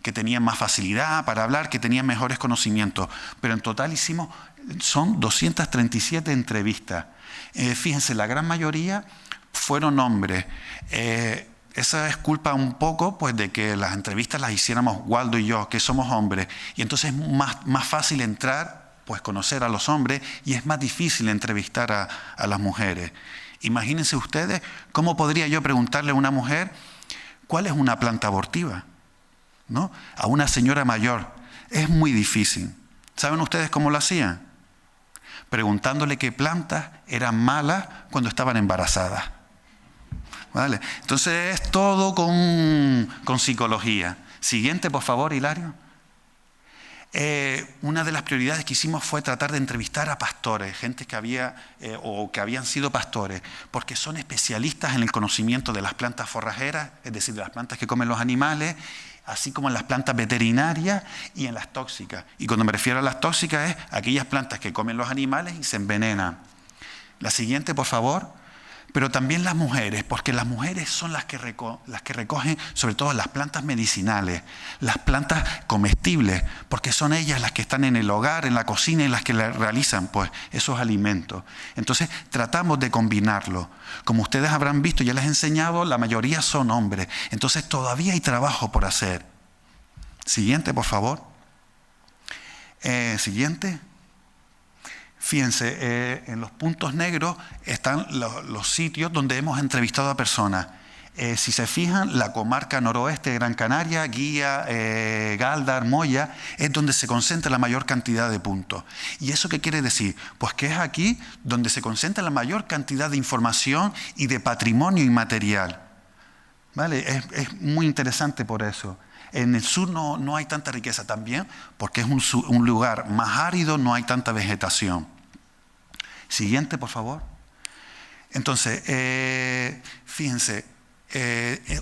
Speaker 3: que tenían más facilidad para hablar, que tenían mejores conocimientos. Pero en total son 237 entrevistas. Fíjense, la gran mayoría fueron hombres. Esa es culpa un poco pues, de que las entrevistas las hiciéramos Waldo y yo, que somos hombres, y entonces es más fácil entrar, pues conocer a los hombres, y es más difícil entrevistar a las mujeres. Imagínense ustedes cómo podría yo preguntarle a una mujer cuál es una planta abortiva, ¿no? A una señora mayor. Es muy difícil. ¿Saben ustedes cómo lo hacían? Preguntándole qué plantas eran malas cuando estaban embarazadas. ¿Vale? Entonces es todo con psicología. Siguiente, por favor, Hilario. Una de las prioridades que hicimos fue tratar de entrevistar a pastores, gente que habían sido pastores, porque son especialistas en el conocimiento de las plantas forrajeras, es decir, de las plantas que comen los animales, así como en las plantas veterinarias y en las tóxicas. Y cuando me refiero a las tóxicas es aquellas plantas que comen los animales y se envenenan. La siguiente, por favor. Pero también las mujeres, porque las mujeres son las que recogen sobre todo las plantas medicinales, las plantas comestibles, porque son ellas las que están en el hogar, en la cocina, y las que realizan pues, esos alimentos. Entonces tratamos de combinarlo. Como ustedes habrán visto, ya les he enseñado, la mayoría son hombres. Entonces todavía hay trabajo por hacer. Siguiente, por favor. Siguiente. Fíjense, en los puntos negros están los sitios donde hemos entrevistado a personas. Si se fijan, la comarca noroeste de Gran Canaria, Guía, Galdar, Moya, es donde se concentra la mayor cantidad de puntos. ¿Y eso qué quiere decir? Pues que es aquí donde se concentra la mayor cantidad de información y de patrimonio inmaterial. ¿Vale? Es muy interesante por eso. En el sur no hay tanta riqueza también, porque es un lugar más árido, no hay tanta vegetación. Siguiente, por favor. Entonces, fíjense,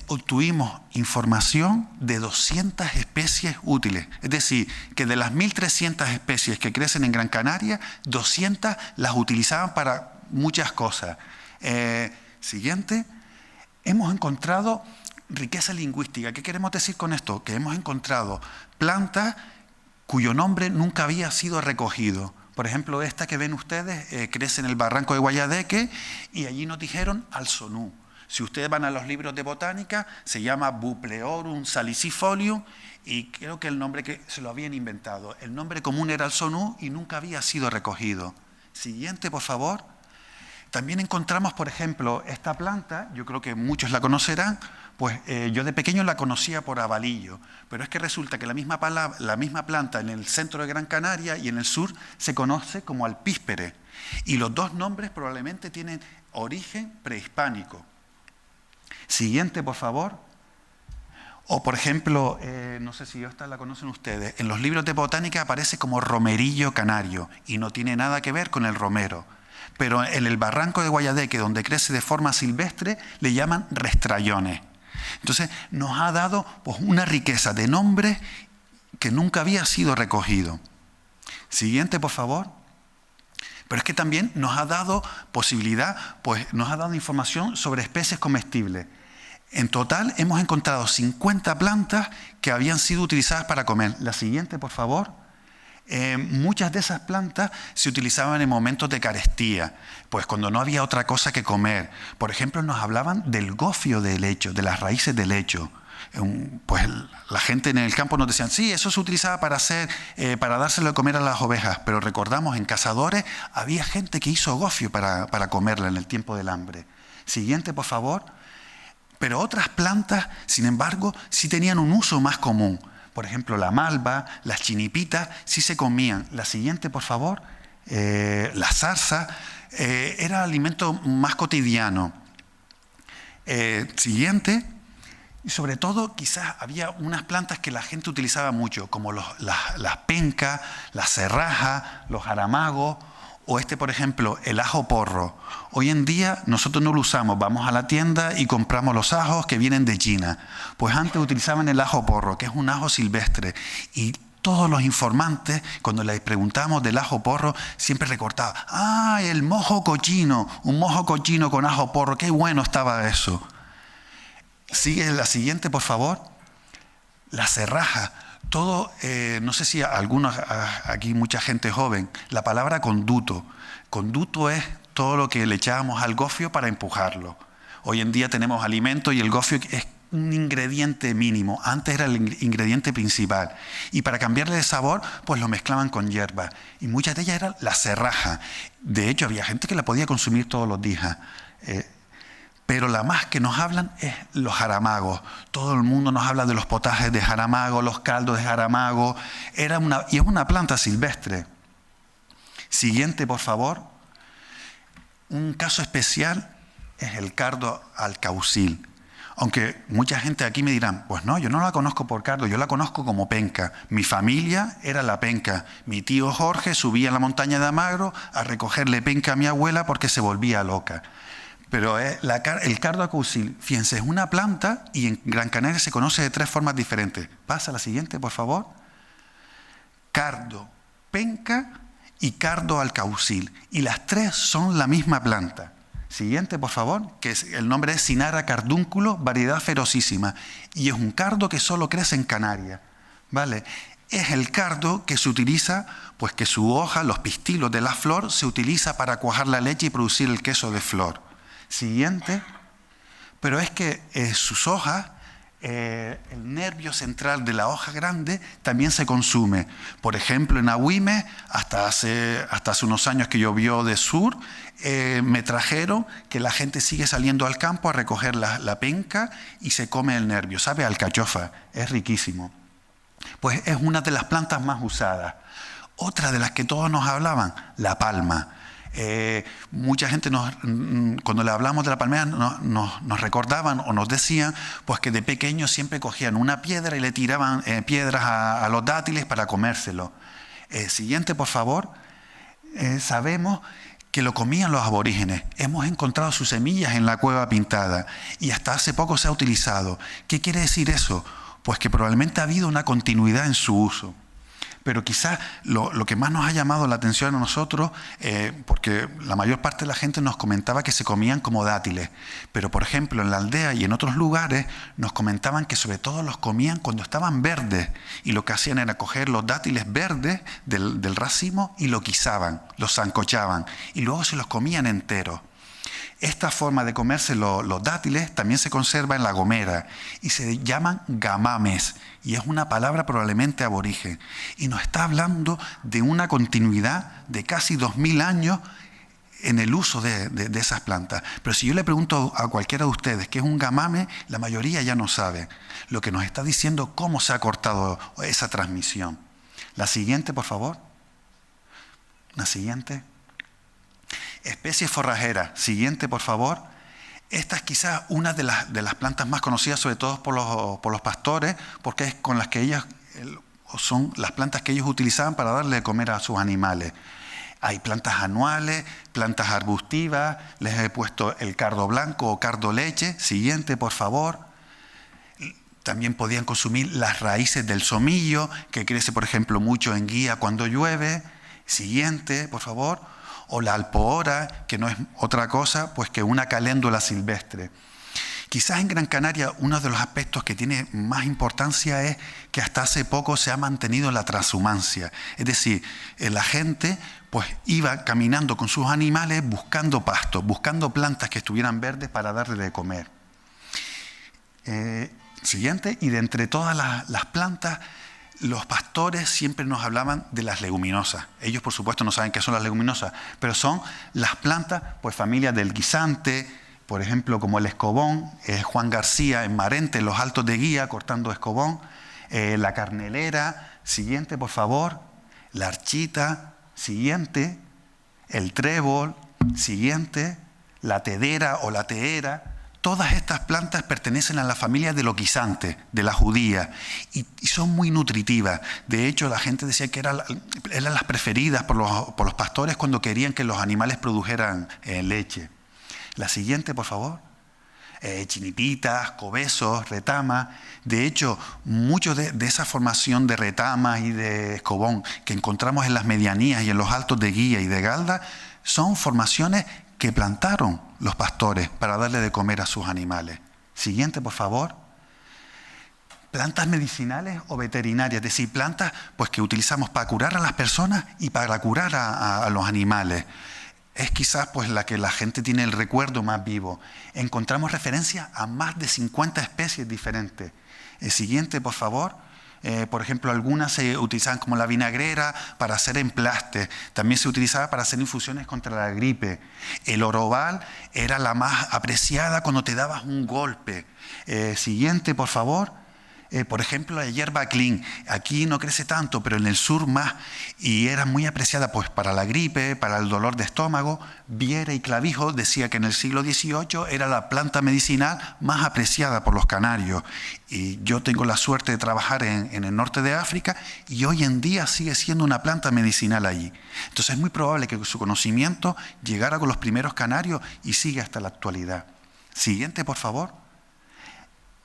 Speaker 3: obtuvimos información de 200 especies útiles. Es decir, que de las 1.300 especies que crecen en Gran Canaria, 200 las utilizaban para muchas cosas. Siguiente. Hemos encontrado riqueza lingüística. ¿Qué queremos decir con esto? Que hemos encontrado plantas cuyo nombre nunca había sido recogido. Por ejemplo, esta que ven ustedes crece en el barranco de Guayadeque y allí nos dijeron alzonú. Si ustedes van a los libros de botánica, se llama Bupleorum salicifolium y creo que el nombre que se lo habían inventado. El nombre común era alzonú y nunca había sido recogido. Siguiente, por favor. También encontramos, por ejemplo, esta planta, yo creo que muchos la conocerán, pues yo de pequeño la conocía por abalillo, pero es que resulta que la misma planta en el centro de Gran Canaria y en el sur se conoce como alpíspere, y los dos nombres probablemente tienen origen prehispánico. Siguiente, por favor. O, por ejemplo, no sé si esta la conocen ustedes, en los libros de botánica aparece como romerillo canario, y no tiene nada que ver con el romero. Pero en el barranco de Guayadeque, donde crece de forma silvestre, le llaman restrallones. Entonces, nos ha dado pues, una riqueza de nombres que nunca había sido recogido. Siguiente, por favor. Pero es que también nos ha dado posibilidad, pues nos ha dado información sobre especies comestibles. En total, hemos encontrado 50 plantas que habían sido utilizadas para comer. La siguiente, por favor. Muchas de esas plantas se utilizaban en momentos de carestía, pues cuando no había otra cosa que comer. Por ejemplo, nos hablaban del gofio de helecho, de las raíces del helecho. Pues la gente en el campo nos decían, sí, eso se utilizaba para dárselo de comer a las ovejas, pero recordamos, en cazadores había gente que hizo gofio para comerla en el tiempo del hambre. Siguiente, por favor. Pero otras plantas, sin embargo, sí tenían un uso más común. Por ejemplo, la malva, las chinipitas, sí se comían. La siguiente, por favor. La zarza, era alimento más cotidiano. Siguiente. Y sobre todo, quizás había unas plantas que la gente utilizaba mucho, como las pencas, la cerraja, los jaramagos, o por ejemplo, el ajo porro. Hoy en día nosotros no lo usamos, vamos a la tienda y compramos los ajos que vienen de China. Pues antes utilizaban el ajo porro, que es un ajo silvestre. Y todos los informantes, cuando les preguntamos del ajo porro, siempre recortaban, ¡ah, el mojo cochino! Un mojo cochino con ajo porro, ¡qué bueno estaba eso! Sigue la siguiente, por favor. La cerraja. Todo, no sé si algunos, aquí mucha gente joven, la palabra conduto. Conduto es todo lo que le echábamos al gofio para empujarlo. Hoy en día tenemos alimentos y el gofio es un ingrediente mínimo. Antes era el ingrediente principal. Y para cambiarle de sabor, pues lo mezclaban con hierbas. Y muchas de ellas eran la cerraja. De hecho, había gente que la podía consumir todos los días. Pero la más que nos hablan es los jaramagos. Todo el mundo nos habla de los potajes de jaramago, los caldos de jaramago. Y es una planta silvestre. Siguiente, por favor. Un caso especial es el cardo alcaucil. Aunque mucha gente aquí me dirán, pues no, yo no la conozco por cardo, yo la conozco como penca. Mi familia era la penca. Mi tío Jorge subía a la montaña de Amagro a recogerle penca a mi abuela porque se volvía loca. Pero el cardo alcaucil, fíjense, es una planta y en Gran Canaria se conoce de 3 formas diferentes. Pasa a la siguiente, por favor. Cardo, penca y cardo alcaucil. Y las 3 son la misma planta. Siguiente, por favor, que el nombre es Cynara cardúnculo, variedad ferocísima. Y es un cardo que solo crece en Canarias. ¿Vale? Es el cardo que se utiliza, pues que su hoja, los pistilos de la flor, se utiliza para cuajar la leche y producir el queso de flor. Siguiente, pero es que sus hojas, el nervio central de la hoja grande también se consume. Por ejemplo, en Agüime, hasta hace unos años que llovió de sur, me trajeron que la gente sigue saliendo al campo a recoger la penca y se come el nervio. Sabe a alcachofa, es riquísimo. Pues es una de las plantas más usadas. Otra de las que todos nos hablaban, la palma. Mucha gente cuando le hablamos de la palmera nos recordaban o nos decían pues que de pequeños siempre cogían una piedra y le tiraban piedras a los dátiles para comérselo. Siguiente, por favor. Sabemos que lo comían los aborígenes. Hemos encontrado sus semillas en la Cueva Pintada y hasta hace poco se ha utilizado. ¿Qué quiere decir eso? Pues que probablemente ha habido una continuidad en su uso. Pero quizás lo que más nos ha llamado la atención a nosotros, porque la mayor parte de la gente nos comentaba que se comían como dátiles, pero por ejemplo en la aldea y en otros lugares nos comentaban que sobre todo los comían cuando estaban verdes, y lo que hacían era coger los dátiles verdes del racimo y lo guisaban, los sancochaban, y luego se los comían enteros. Esta forma de comerse los dátiles también se conserva en La Gomera y se llaman gamames, y es una palabra probablemente aborigen. Y nos está hablando de una continuidad de casi 2000 años en el uso de esas plantas. Pero si yo le pregunto a cualquiera de ustedes qué es un gamame, la mayoría ya no sabe. Lo que nos está diciendo cómo se ha cortado esa transmisión. La siguiente, por favor. La siguiente. Especies forrajeras. Siguiente, por favor. Esta es quizás una de las plantas más conocidas, sobre todo por los pastores, porque es con las que ellas son las plantas que ellos utilizaban para darle de comer a sus animales. Hay plantas anuales, plantas arbustivas. Les he puesto el cardo blanco o cardo leche. Siguiente, por favor. También podían consumir las raíces del somillo, que crece, por ejemplo, mucho en Guía cuando llueve. Siguiente, por favor. O la alpohora, que no es otra cosa pues que una caléndula silvestre. Quizás en Gran Canaria uno de los aspectos que tiene más importancia es que hasta hace poco se ha mantenido la transhumancia. Es decir, la gente pues iba caminando con sus animales buscando pastos, buscando plantas que estuvieran verdes para darle de comer. Siguiente, y de entre todas las plantas, los pastores siempre nos hablaban de las leguminosas. Ellos, por supuesto, no saben qué son las leguminosas, pero son las plantas, pues familias del guisante, por ejemplo, como el escobón, Juan García en Marente, en los Altos de Guía, cortando escobón, la carnelera, siguiente, por favor, la archita, siguiente, el trébol, siguiente, la tedera o la tehera. Todas estas plantas pertenecen a la familia de loquizantes, de la judía, y son muy nutritivas. De hecho, la gente decía que eran las preferidas por los pastores cuando querían que los animales produjeran leche. La siguiente, por favor. Chinipitas, cobesos, retamas. De hecho, mucho de esa formación de retamas y de escobón que encontramos en las medianías y en los altos de Guía y de Galda son formaciones que plantaron los pastores para darle de comer a sus animales. Siguiente, por favor. Plantas medicinales o veterinarias, es decir, plantas pues, que utilizamos para curar a las personas y para curar a los animales. Es quizás pues, la que la gente tiene el recuerdo más vivo. Encontramos referencias a más de 50 especies diferentes. El siguiente, por favor. Por ejemplo, algunas se utilizaban como la vinagrera para hacer emplastes. También se utilizaba para hacer infusiones contra la gripe. El orobal era la más apreciada cuando te dabas un golpe. Siguiente, por favor. Por ejemplo, la hierba clean. Aquí no crece tanto, pero en el sur más. Y era muy apreciada pues, para la gripe, para el dolor de estómago. Viera y clavijo decía que en el siglo XVIII era la planta medicinal más apreciada por los canarios. Y yo tengo la suerte de trabajar en el norte de África y hoy en día sigue siendo una planta medicinal allí. Entonces es muy probable que su conocimiento llegara con los primeros canarios y sigue hasta la actualidad. Siguiente, por favor.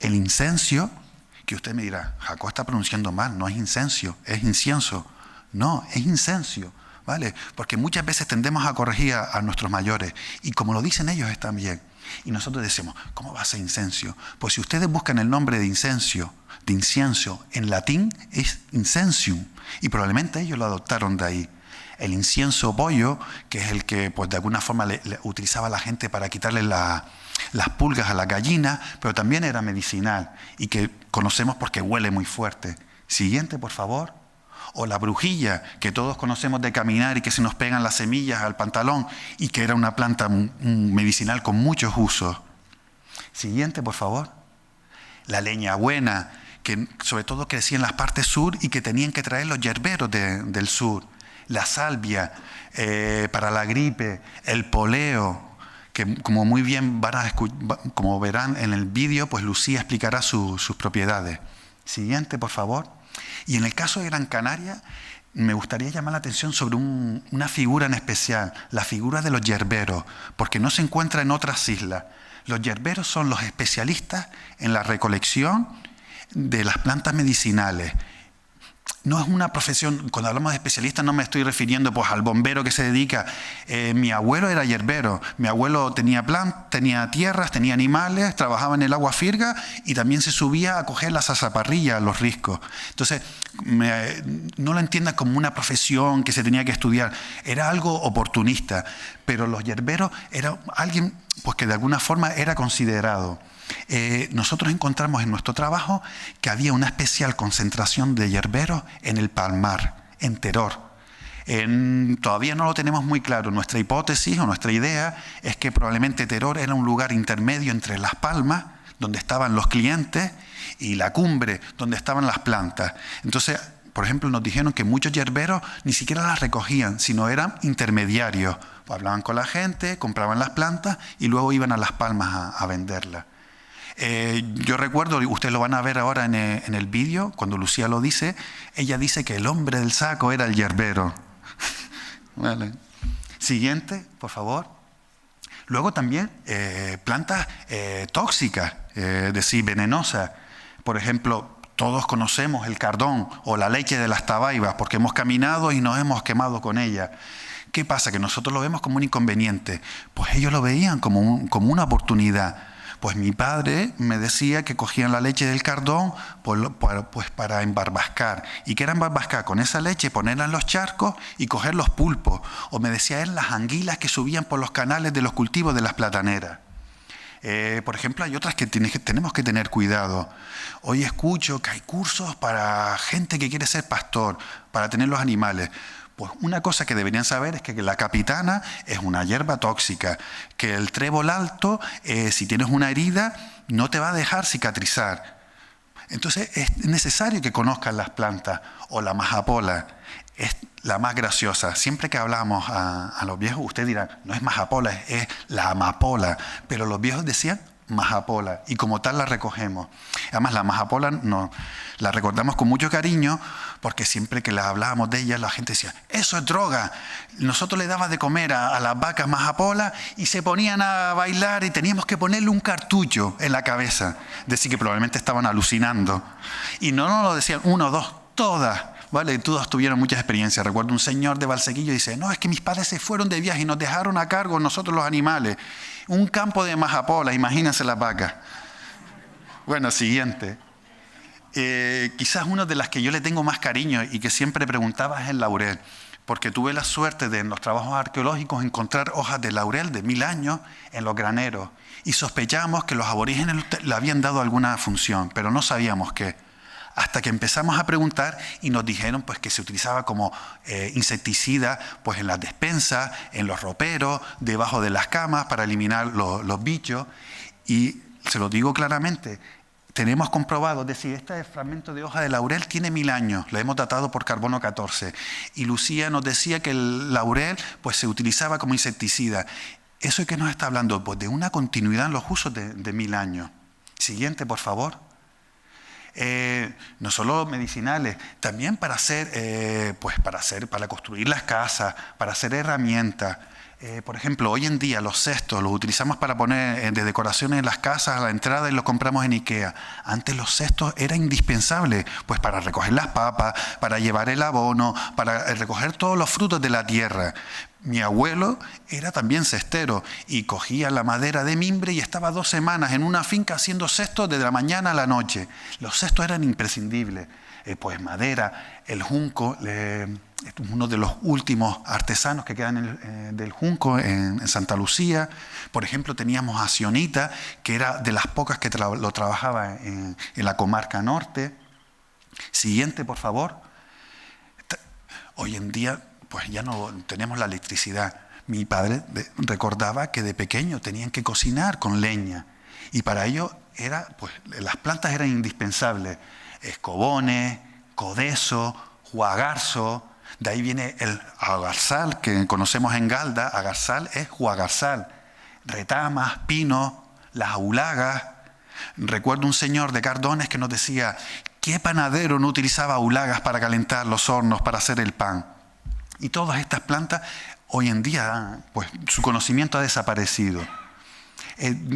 Speaker 3: El incenso. Que usted me dirá, Jacob está pronunciando mal, no es incenso, es incienso. No, es incenso, ¿vale? Porque muchas veces tendemos a corregir a nuestros mayores y como lo dicen ellos están bien. Y nosotros decimos, ¿cómo va a ser incenso? Pues si ustedes buscan el nombre de incienso en latín es incensum y probablemente ellos lo adoptaron de ahí. El incienso bollo, que es el que pues, de alguna forma le utilizaba la gente para quitarle las pulgas a la gallina, pero también era medicinal y que conocemos porque huele muy fuerte. Siguiente, por favor. O la brujilla, que todos conocemos de caminar y que se nos pegan las semillas al pantalón y que era una planta medicinal con muchos usos. Siguiente, por favor. La leña buena, que sobre todo crecía en las partes sur y que tenían que traer los yerberos del sur. La salvia, para la gripe, el poleo, que como muy bien como verán en el vídeo, pues Lucía explicará sus propiedades. Siguiente, por favor. Y en el caso de Gran Canaria, me gustaría llamar la atención sobre una figura en especial, la figura de los yerberos, porque no se encuentra en otras islas. Los yerberos son los especialistas en la recolección de las plantas medicinales. No es una profesión, cuando hablamos de especialistas no me estoy refiriendo pues, al bombero que se dedica. Mi abuelo era yerbero, mi abuelo tenía tierras, tenía animales, trabajaba en el agua firga y también se subía a coger las azaparrillas, los riscos. Entonces, no lo entiendan como una profesión que se tenía que estudiar, era algo oportunista, pero los yerberos era alguien pues, que de alguna forma era considerado. Nosotros encontramos en nuestro trabajo que había una especial concentración de yerberos en el Palmar, en Teror. Todavía no lo tenemos muy claro. Nuestra hipótesis o nuestra idea es que probablemente Teror era un lugar intermedio entre Las Palmas, donde estaban los clientes, y la cumbre, donde estaban las plantas. Entonces, por ejemplo, nos dijeron que muchos yerberos ni siquiera las recogían, sino eran intermediarios. Pues hablaban con la gente, compraban las plantas y luego iban a Las Palmas a venderlas. Yo recuerdo, ustedes lo van a ver ahora en el vídeo, cuando Lucía lo dice, ella dice que el hombre del saco era el yerbero. Vale. Siguiente, por favor. Luego también plantas tóxicas, es decir, venenosas. Por ejemplo, todos conocemos el cardón o la leche de las tabaibas porque hemos caminado y nos hemos quemado con ella. ¿Qué pasa? Que nosotros lo vemos como un inconveniente. Pues ellos lo veían como una oportunidad. Pues mi padre me decía que cogían la leche del cardón pues para embarbascar. ¿Y qué era embarbascar? Con esa leche ponerla en los charcos y coger los pulpos. O me decía él las anguilas que subían por los canales de los cultivos de las plataneras. Por ejemplo, hay otras que tenemos que tener cuidado. Hoy escucho que hay cursos para gente que quiere ser pastor, para tener los animales. Pues una cosa que deberían saber es que la capitana es una hierba tóxica, que el trébol alto, si tienes una herida, no te va a dejar cicatrizar. Entonces es necesario que conozcan las plantas, o la majapola, es la más graciosa. Siempre que hablamos a los viejos, usted dirá, no es majapola, es la amapola, pero los viejos decían majapola, y como tal la recogemos. Además, la majapola la recordamos con mucho cariño, porque siempre que la hablábamos de ella, la gente decía, eso es droga. Nosotros le dábamos de comer a las vacas majapola y se ponían a bailar y teníamos que ponerle un cartucho en la cabeza. Decir que probablemente estaban alucinando. Y no nos lo decían uno, dos, todas. ¿Vale? Todos tuvieron muchas experiencias. Recuerdo un señor de Valsequillo y dice, no, es que mis padres se fueron de viaje y nos dejaron a cargo nosotros los animales. Un campo de majapola, imagínense las vacas. Bueno, siguiente. Quizás una de las que yo le tengo más cariño y que siempre preguntaba es el laurel, porque tuve la suerte de en los trabajos arqueológicos encontrar hojas de laurel de 1000 años en los graneros y sospechamos que los aborígenes le habían dado alguna función, pero no sabíamos qué. Hasta que empezamos a preguntar y nos dijeron pues, que se utilizaba como insecticida pues, en las despensas, en los roperos, debajo de las camas para eliminar los bichos. Y se lo digo claramente, tenemos comprobado, es decir, este fragmento de hoja de laurel tiene 1000 años, lo hemos datado por carbono 14. Y Lucía nos decía que el laurel pues, se utilizaba como insecticida. ¿Eso es que nos está hablando? Pues de una continuidad en los usos de 1000 años. Siguiente, por favor. No solo medicinales, también para construir las casas, para hacer herramientas. Por ejemplo, hoy en día los cestos los utilizamos para poner de decoración en las casas a la entrada y los compramos en IKEA. Antes los cestos eran indispensables, pues para recoger las papas, para llevar el abono, para recoger todos los frutos de la tierra. Mi abuelo era también cestero y cogía la madera de mimbre y estaba 2 semanas en una finca haciendo cestos desde la mañana a la noche. Los cestos eran imprescindibles. Pues madera, el junco, uno de los últimos artesanos que quedan del junco en Santa Lucía. Por ejemplo, teníamos a Sionita, que era de las pocas que lo trabajaba en la comarca norte. Siguiente, por favor. Hoy en día pues ya no tenemos la electricidad. Mi padre recordaba que de pequeño tenían que cocinar con leña y para ello las plantas eran indispensables. Escobones, codeso, juagarzo, de ahí viene el agarzal que conocemos en Galda, agarzal es juagarzal, retamas, pinos, las aulagas. Recuerdo un señor de Cardones que nos decía, ¿qué panadero no utilizaba aulagas para calentar los hornos, para hacer el pan? Y todas estas plantas, hoy en día, pues su conocimiento ha desaparecido.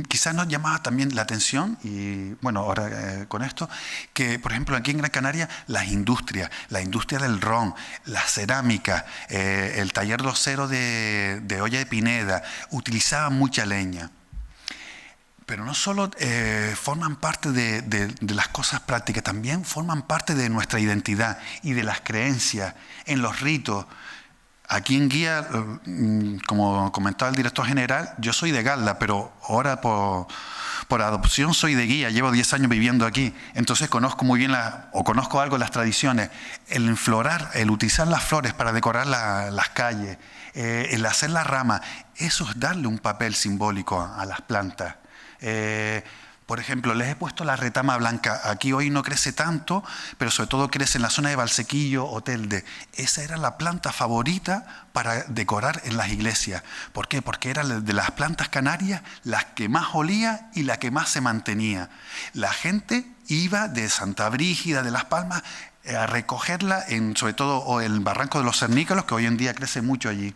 Speaker 3: Quizás nos llamaba también la atención, y bueno, ahora con esto, que por ejemplo aquí en Gran Canaria la industria del ron, la cerámica, el taller losero de Olla de Pineda, utilizaban mucha leña. Pero no solo forman parte de las cosas prácticas, también forman parte de nuestra identidad y de las creencias, en los ritos. Aquí en Guía, como comentaba el director general, yo soy de Galda, pero ahora por adopción soy de Guía, llevo 10 años viviendo aquí, entonces conozco muy bien conozco algo de las tradiciones. El enflorar, el utilizar las flores para decorar las calles, el hacer la rama, eso es darle un papel simbólico a las plantas. Por ejemplo, les he puesto la retama blanca. Aquí hoy no crece tanto, pero sobre todo crece en la zona de Valsequillo o Telde. Esa era la planta favorita para decorar en las iglesias. ¿Por qué? Porque era de las plantas canarias las que más olía y la que más se mantenía. La gente iba de Santa Brígida, de Las Palmas, a recogerla, sobre todo en el Barranco de los Cernícalos, que hoy en día crece mucho allí.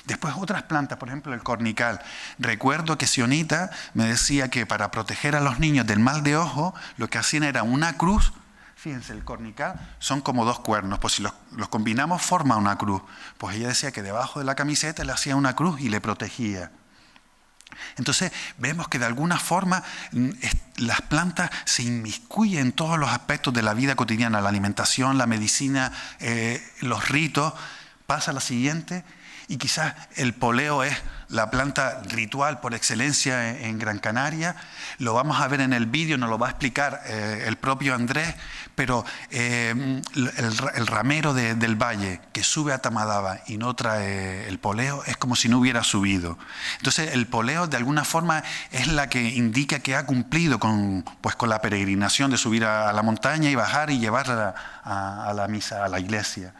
Speaker 3: Después otras plantas, por ejemplo el cornical. Recuerdo que Sionita me decía que para proteger a los niños del mal de ojo, lo que hacían era una cruz. Fíjense, el cornical son como 2 cuernos, pues si los combinamos forma una cruz. Pues ella decía que debajo de la camiseta le hacía una cruz y le protegía. Entonces vemos que de alguna forma las plantas se inmiscuyen en todos los aspectos de la vida cotidiana, la alimentación, la medicina, los ritos. Pasa a la siguiente. Y quizás el poleo es la planta ritual por excelencia en Gran Canaria. Lo vamos a ver en el vídeo, nos lo va a explicar el propio Andrés, pero el ramero del valle que sube a Tamadaba y no trae el poleo es como si no hubiera subido. Entonces el poleo de alguna forma es la que indica que ha cumplido con la peregrinación de subir a la montaña y bajar y llevarla a la misa, a la iglesia.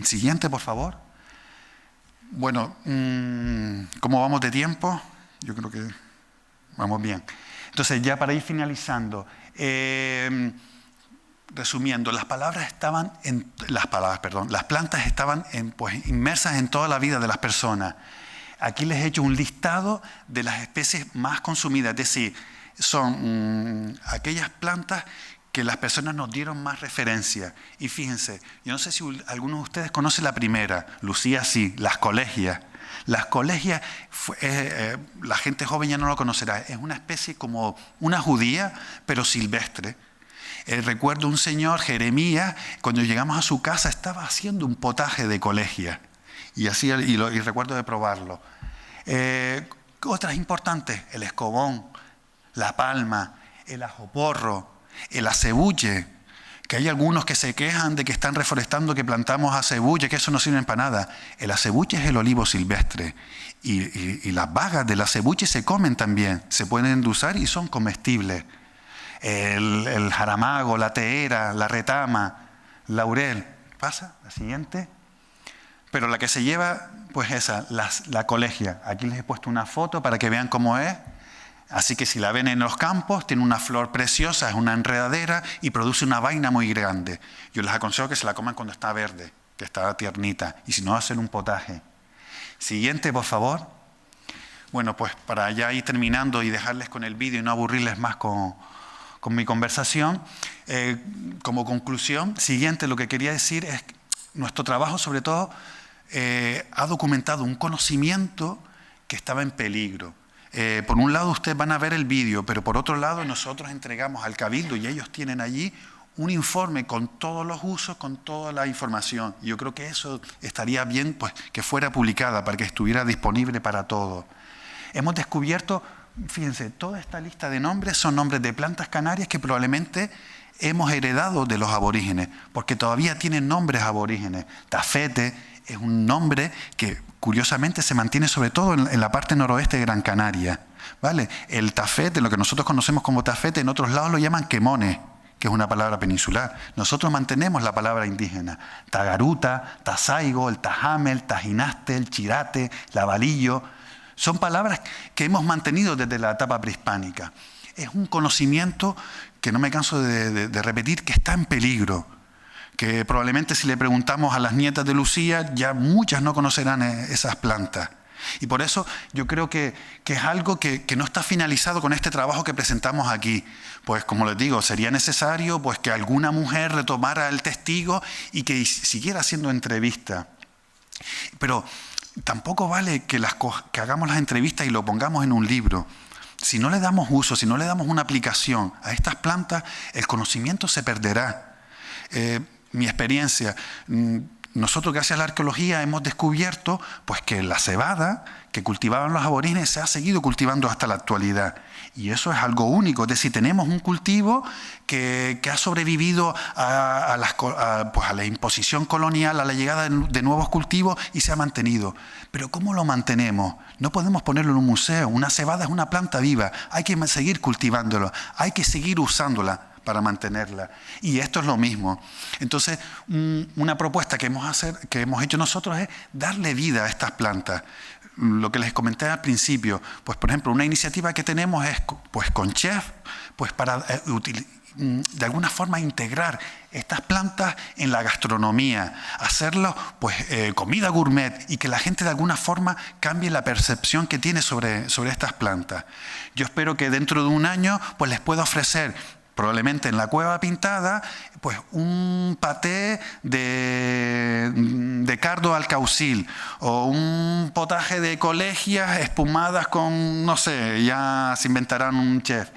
Speaker 3: Siguiente, por favor. Bueno, ¿cómo vamos de tiempo? Yo creo que vamos bien. Entonces, ya para ir finalizando, resumiendo, las plantas estaban pues, inmersas en toda la vida de las personas. Aquí les he hecho un listado de las especies más consumidas, es decir, son aquellas plantas que las personas nos dieron más referencia. Y fíjense, yo no sé si algunos de ustedes conocen la primera, Lucía sí, las colegias. Las colegias, la gente joven ya no lo conocerá, es una especie como una judía, pero silvestre. Recuerdo un señor, Jeremías, cuando llegamos a su casa estaba haciendo un potaje de colegia y recuerdo de probarlo. Otras importantes, el escobón, la palma, el ajoporro, el acebuche, que hay algunos que se quejan de que están reforestando, que plantamos acebuche, que eso no sirve para nada. El acebuche es el olivo silvestre y las bagas del acebuche se comen también, se pueden endulzar y son comestibles. El jaramago, la teera, la retama, laurel. ¿Pasa? La siguiente. Pero la que se lleva, pues esa, la colegia. Aquí les he puesto una foto para que vean cómo es. Así que si la ven en los campos, tiene una flor preciosa, es una enredadera y produce una vaina muy grande. Yo les aconsejo que se la coman cuando está verde, que está tiernita, y si no, hacen un potaje. Siguiente, por favor. Bueno, pues para ya ir terminando y dejarles con el vídeo y no aburrirles más con mi conversación, como conclusión, siguiente, lo que quería decir es que nuestro trabajo, sobre todo, ha documentado un conocimiento que estaba en peligro. Por un lado ustedes van a ver el vídeo, pero por otro lado nosotros entregamos al Cabildo y ellos tienen allí un informe con todos los usos, con toda la información. Yo creo que eso estaría bien, pues, que fuera publicada para que estuviera disponible para todos. Hemos descubierto, fíjense, toda esta lista de nombres son nombres de plantas canarias que probablemente hemos heredado de los aborígenes, porque todavía tienen nombres aborígenes. Tafete es un nombre que curiosamente se mantiene sobre todo en la parte noroeste de Gran Canaria, ¿vale? El tafete, lo que nosotros conocemos como tafete, en otros lados lo llaman quemones, que es una palabra peninsular. Nosotros mantenemos la palabra indígena. Tagaruta, tasaigo, el tajame, el tajinaste, el chirate, lavalillo. Son palabras que hemos mantenido desde la etapa prehispánica. Es un conocimiento que no me canso de repetir, que está en peligro. Que probablemente si le preguntamos a las nietas de Lucía, ya muchas no conocerán esas plantas. Y por eso yo creo que es algo que no está finalizado con este trabajo que presentamos aquí. Pues como les digo, sería necesario pues, que alguna mujer retomara el testigo y que siguiera haciendo entrevistas. Pero tampoco vale que hagamos las entrevistas y lo pongamos en un libro. Si no le damos uso, si no le damos una aplicación a estas plantas, el conocimiento se perderá. Mi experiencia, nosotros gracias a la arqueología hemos descubierto pues, que la cebada que cultivaban los aborígenes se ha seguido cultivando hasta la actualidad. Y eso es algo único, es decir, tenemos un cultivo que ha sobrevivido a la imposición colonial, a la llegada de nuevos cultivos y se ha mantenido. Pero ¿cómo lo mantenemos? No podemos ponerlo en un museo. Una cebada es una planta viva, hay que seguir cultivándolo, hay que seguir usándola para mantenerla. Y esto es lo mismo. Entonces, una propuesta que hemos hecho nosotros es darle vida a estas plantas. Lo que les comenté al principio, pues por ejemplo, una iniciativa que tenemos es pues con chef, pues para de alguna forma integrar estas plantas en la gastronomía, hacerlo pues comida gourmet y que la gente de alguna forma cambie la percepción que tiene sobre estas plantas. Yo espero que dentro de un año pues les pueda ofrecer probablemente en la Cueva Pintada, pues un paté de cardo al caucil o un potaje de colegias espumadas con, no sé, ya se inventarán un chef.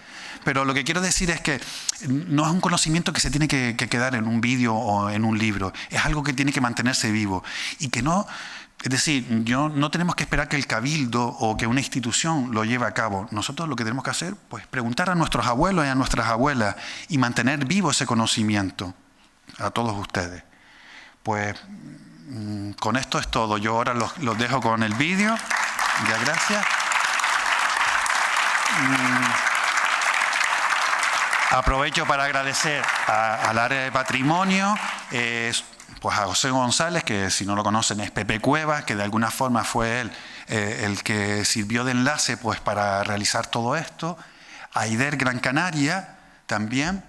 Speaker 3: Pero lo que quiero decir es que no es un conocimiento que se tiene que quedar en un vídeo o en un libro, es algo que tiene que mantenerse vivo y que no... Es decir, no tenemos que esperar que el cabildo o que una institución lo lleve a cabo. Nosotros lo que tenemos que hacer, pues preguntar a nuestros abuelos y a nuestras abuelas y mantener vivo ese conocimiento a todos ustedes. Pues con esto es todo. Yo ahora los dejo con el vídeo. Ya, gracias. Aprovecho para agradecer al área de patrimonio, pues a José González, que si no lo conocen es Pepe Cuevas, que de alguna forma fue él el que sirvió de enlace pues, para realizar todo esto, Aider Gran Canaria también,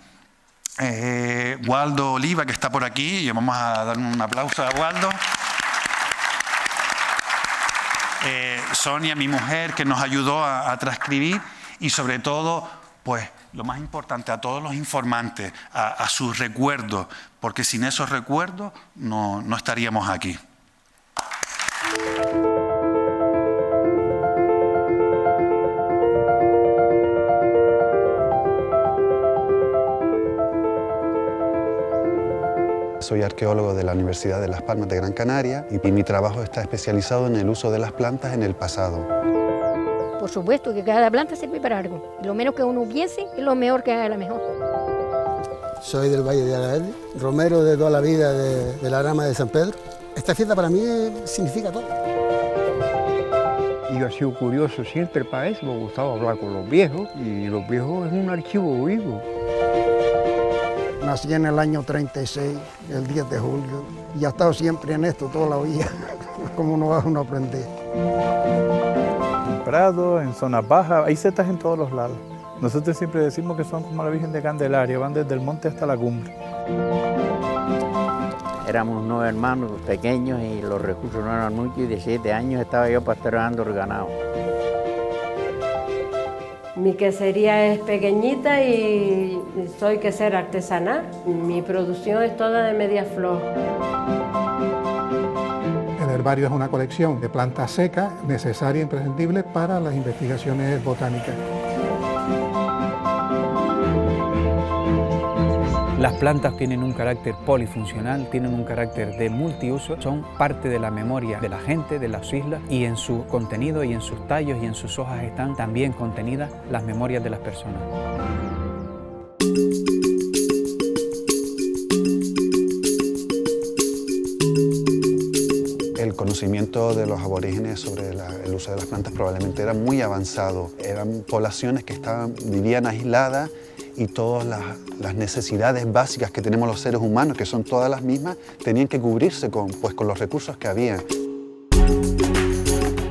Speaker 3: Waldo Oliva, que está por aquí, y vamos a dar un aplauso a Waldo. Sonia, mi mujer, que nos ayudó a transcribir, y sobre todo, pues lo más importante, a todos los informantes, a sus recuerdos, porque sin esos recuerdos no estaríamos aquí.
Speaker 4: Soy arqueólogo de la Universidad de Las Palmas de Gran Canaria y mi trabajo está especializado en el uso de las plantas en el pasado.
Speaker 5: Por supuesto que cada planta sirve para algo. Lo menos que uno piense es lo mejor que haga la mejor.
Speaker 6: Soy del Valle de Alaerde, romero de toda la vida de la rama de San Pedro. Esta fiesta para mí significa todo.
Speaker 7: Yo he sido curioso siempre para eso, me gustaba hablar con los viejos y los viejos es un archivo vivo.
Speaker 6: Nací en el año 36, el 10 de julio, y he estado siempre en esto toda la vida, como uno va, uno aprende.
Speaker 8: En Prado, en zonas bajas, hay setas en todos los lados. Nosotros siempre decimos que son como la Virgen de Candelaria, van desde el monte hasta la cumbre.
Speaker 9: Éramos 9 hermanos pequeños y los recursos no eran muchos, y de 7 años estaba yo pastoreando el ganado.
Speaker 10: Mi quesería es pequeñita y soy quesera artesanal. Mi producción es toda de media flor.
Speaker 11: El herbario es una colección de plantas secas necesaria e imprescindible para las investigaciones botánicas.
Speaker 12: Las plantas tienen un carácter polifuncional, tienen un carácter de multiuso, son parte de la memoria de la gente, de las islas, y en su contenido y en sus tallos y en sus hojas están también contenidas las memorias de las personas.
Speaker 4: El conocimiento de los aborígenes sobre el uso de las plantas probablemente era muy avanzado. Eran poblaciones que vivían aisladas y todas las necesidades básicas que tenemos los seres humanos, que son todas las mismas, tenían que cubrirse con los recursos que había.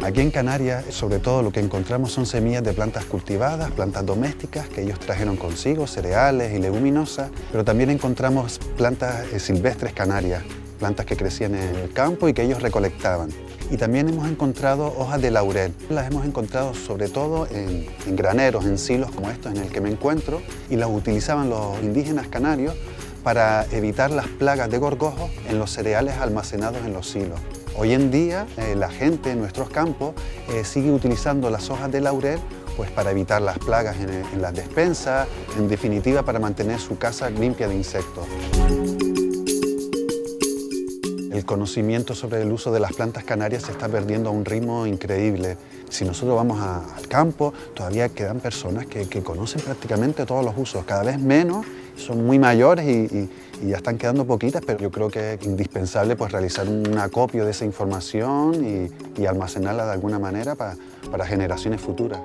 Speaker 4: Aquí en Canarias, sobre todo, lo que encontramos son semillas de plantas cultivadas, plantas domésticas que ellos trajeron consigo, cereales y leguminosas, pero también encontramos plantas silvestres canarias, plantas que crecían en el campo y que ellos recolectaban. Y también hemos encontrado hojas de laurel. Las hemos encontrado sobre todo en graneros, en silos como estos en el que me encuentro, y las utilizaban los indígenas canarios para evitar las plagas de gorgojos en los cereales almacenados en los silos. Hoy en día la gente en nuestros campos sigue utilizando las hojas de laurel pues, para evitar las plagas en las despensas, en definitiva para mantener su casa limpia de insectos. El conocimiento sobre el uso de las plantas canarias se está perdiendo a un ritmo increíble. Si nosotros vamos al campo, todavía quedan personas que conocen prácticamente todos los usos, cada vez menos, son muy mayores y ya están quedando poquitas, pero yo creo que es indispensable pues, realizar un acopio de esa información y almacenarla de alguna manera para generaciones futuras.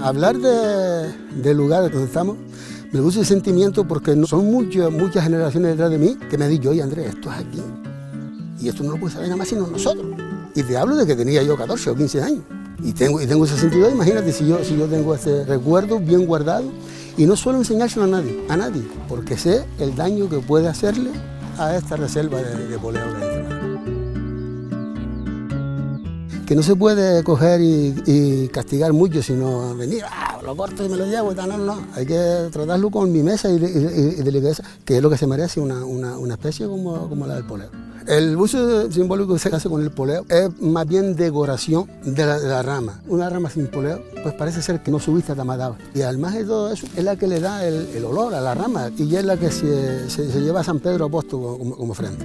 Speaker 6: Hablar del lugar donde estamos, me gusta el sentimiento porque son muchas generaciones detrás de mí que me dicen, oye Andrés, esto es aquí. Y esto no lo puede saber nada más sino nosotros. Y te hablo de que tenía yo 14 o 15 años. Y tengo ese sentido, imagínate si yo tengo este recuerdo bien guardado. Y no suelo enseñárselo a nadie, porque sé el daño que puede hacerle a esta reserva de poleo que hay. Que no se puede coger y castigar mucho, sino venir, lo corto y me lo llevo, no. Hay que tratarlo con mimeza y delicadeza, que es lo que se merece una especie como la del poleo. El uso simbólico que se hace con el poleo es más bien decoración de la rama. Una rama sin poleo, pues parece ser que no subiste a tamadaba. Y además de todo eso, es la que le da el olor a la rama y es la que se lleva a San Pedro Apóstol como ofrenda.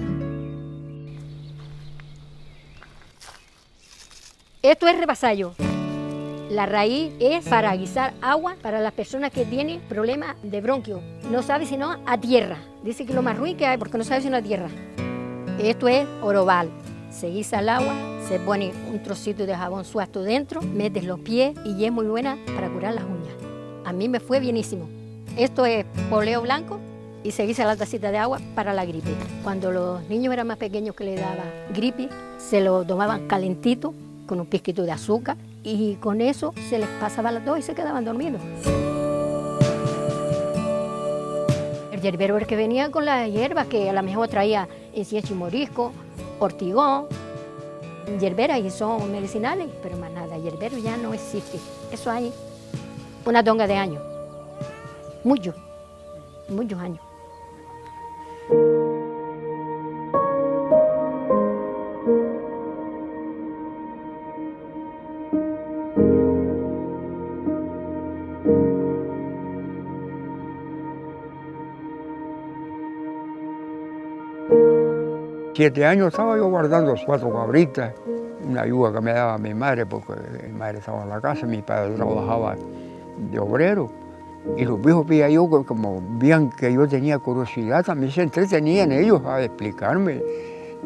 Speaker 5: Esto es repasallo. La raíz es para guisar agua para las personas que tienen problemas de bronquio. No sabe sino a tierra. Dice que lo más ruin que hay porque no sabe sino a tierra. Esto es orobal. Se guisa el agua, se pone un trocito de jabón suasto dentro, metes los pies y es muy buena para curar las uñas. A mí me fue bienísimo. Esto es poleo blanco y seguirse la tacita de agua para la gripe. Cuando los niños eran más pequeños que le daba gripe, se lo tomaban calentito con un pizquito de azúcar y con eso se les pasaba las dos y se quedaban dormidos. El yerbero era el que venía con las hierbas, que a lo mejor traía incienso y morisco, ortigón, yerberas y son medicinales, pero más nada, yerbero ya no existe. Eso hay una tonga de años, muchos años.
Speaker 7: Siete años estaba yo guardando 4 cabritas, una ayuda que me daba mi madre, porque mi madre estaba en la casa, mi padre trabajaba de obrero. Y los viejos veía yo, como veían que yo tenía curiosidad, también se entretenían ellos a explicarme.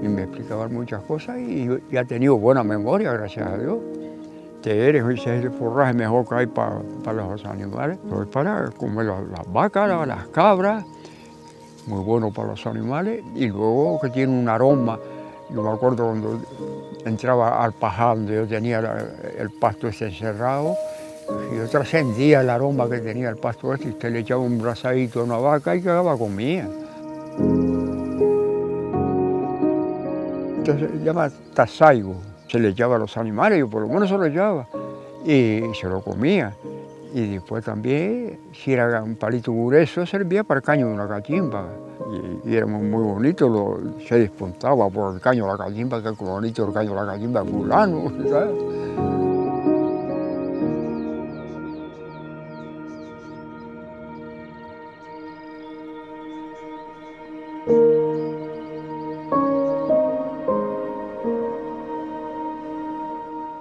Speaker 7: Y me explicaban muchas cosas y yo ya he tenido buena memoria, gracias a Dios. Ese es el forraje mejor que hay para los animales. Pero es para comer las vacas, las cabras, muy bueno para los animales. Y luego que tiene un aroma. Yo me acuerdo cuando entraba al pajar donde yo tenía el pasto ese encerrado, y yo trascendía el aroma que tenía el pasto este, y usted le echaba un brazadito a una vaca y quedaba comía. Entonces se llama tasaigo, se le echaba a los animales, yo por lo menos se lo echaba, y se lo comía. Y después también, si era un palito grueso, servía para el caño de una cachimba. Y era muy bonito, se despuntaba por el caño de la cachimba, que es bonito el caño de la cachimba fulano, ¿sabes?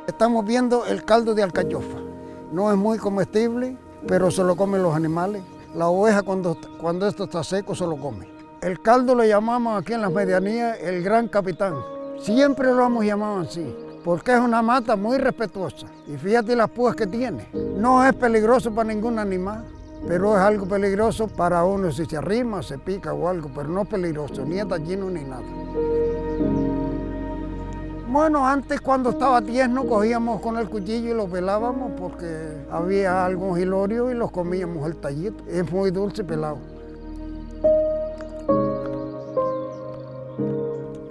Speaker 13: Estamos viendo el caldo de alcachofa. No es muy comestible, pero se lo comen los animales. La oveja cuando esto está seco se lo come. El caldo lo llamamos aquí en las medianías el gran capitán. Siempre lo hemos llamado así, porque es una mata muy respetuosa. Y fíjate las púas que tiene. No es peligroso para ningún animal, pero es algo peligroso para uno si se arrima, se pica o algo, pero no es peligroso, ni es dañino ni nada. Bueno, antes cuando estaba tierno cogíamos con el cuchillo y lo pelábamos porque había algún hilorio y los comíamos el tallito. Es muy dulce pelado.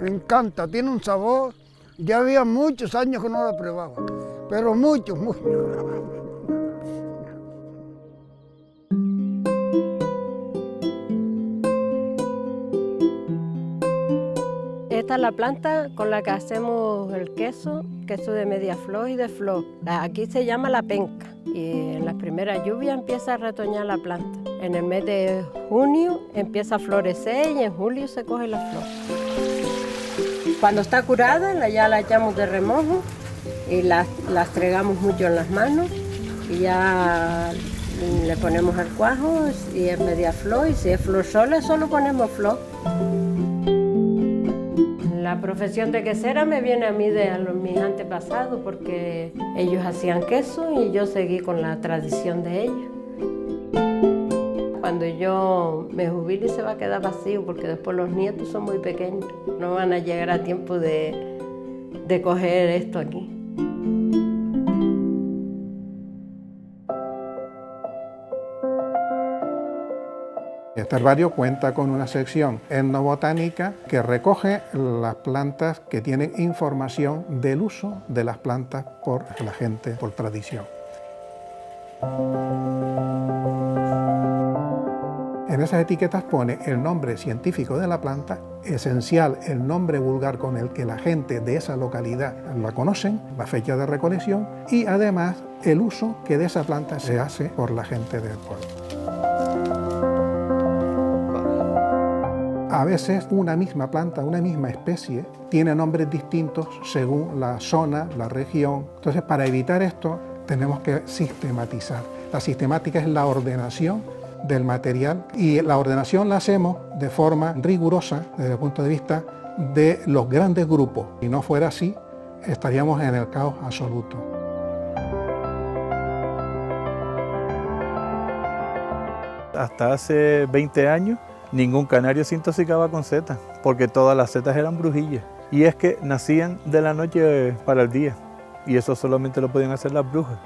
Speaker 13: Me encanta, tiene un sabor. Ya había muchos años que no lo probaba, pero muchos.
Speaker 10: Esta es la planta con la que hacemos el queso de media flor y de flor. Aquí se llama la penca y en las primeras lluvias empieza a retoñar la planta. En el mes de junio empieza a florecer y en julio se coge la flor. Cuando está curada ya la echamos de remojo y las fregamos mucho en las manos y ya le ponemos el cuajo y es media flor y si es flor sola solo ponemos flor. La profesión de quesera me viene a mí de mis antepasados porque ellos hacían queso y yo seguí con la tradición de ellos. Cuando yo me jubile se va a quedar vacío porque después los nietos son muy pequeños, no van a llegar a tiempo de coger esto aquí.
Speaker 11: Este herbario cuenta con una sección etnobotánica que recoge las plantas que tienen información del uso de las plantas por la gente, por tradición. En esas etiquetas pone el nombre científico de la planta, esencial el nombre vulgar con el que la gente de esa localidad la conocen, la fecha de recolección y además el uso que de esa planta se hace por la gente del pueblo. A veces una misma planta, una misma especie, tiene nombres distintos según la zona, la región. Entonces, para evitar esto, tenemos que sistematizar. La sistemática es la ordenación del material y la ordenación la hacemos de forma rigurosa desde el punto de vista de los grandes grupos. Si no fuera así, estaríamos en el caos absoluto.
Speaker 8: Hasta hace 20 años ningún canario se intoxicaba con setas, porque todas las setas eran brujillas. Y es que nacían de la noche para el día, y eso solamente lo podían hacer las brujas,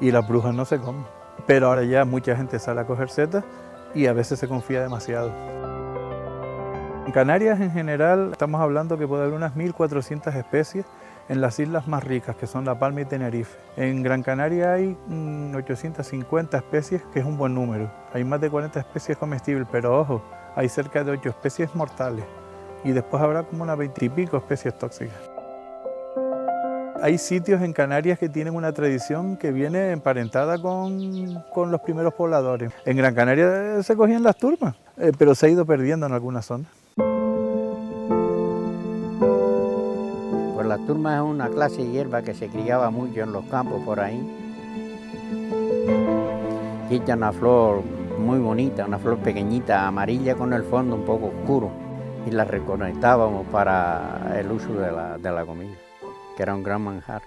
Speaker 8: y las brujas no se comen. Pero ahora ya mucha gente sale a coger setas y a veces se confía demasiado. En Canarias en general estamos hablando que puede haber unas 1.400 especies en las islas más ricas, que son La Palma y Tenerife. En Gran Canaria hay 850 especies, que es un buen número. Hay más de 40 especies comestibles, pero ojo, hay cerca de 8 especies mortales y después habrá como unas 20 y pico especies tóxicas. Hay sitios en Canarias que tienen una tradición que viene emparentada con los primeros pobladores. En Gran Canaria se cogían las turmas, pero se ha ido perdiendo en algunas zonas.
Speaker 9: Pues la turma es una clase de hierba que se criaba mucho en los campos por ahí. Chicha, una flor muy bonita, una flor pequeñita, amarilla con el fondo un poco oscuro, y la recolectábamos para el uso de la comida, que era un gran manjar.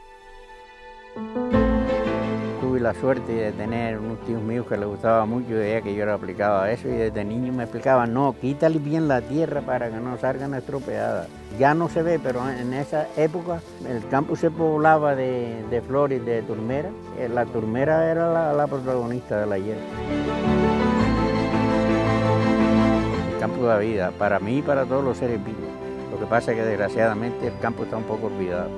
Speaker 9: Tuve la suerte de tener unos tíos míos que les gustaba mucho y veía que yo le aplicaba eso, y desde niño me explicaban, no, quítale bien la tierra para que no salgan estropeadas. Ya no se ve, pero en esa época el campo se poblaba de flores, de turmera. La turmera era la protagonista de la hierba. El campo da vida, para mí y para todos los seres vivos. Lo que pasa es que desgraciadamente el campo está un poco olvidado.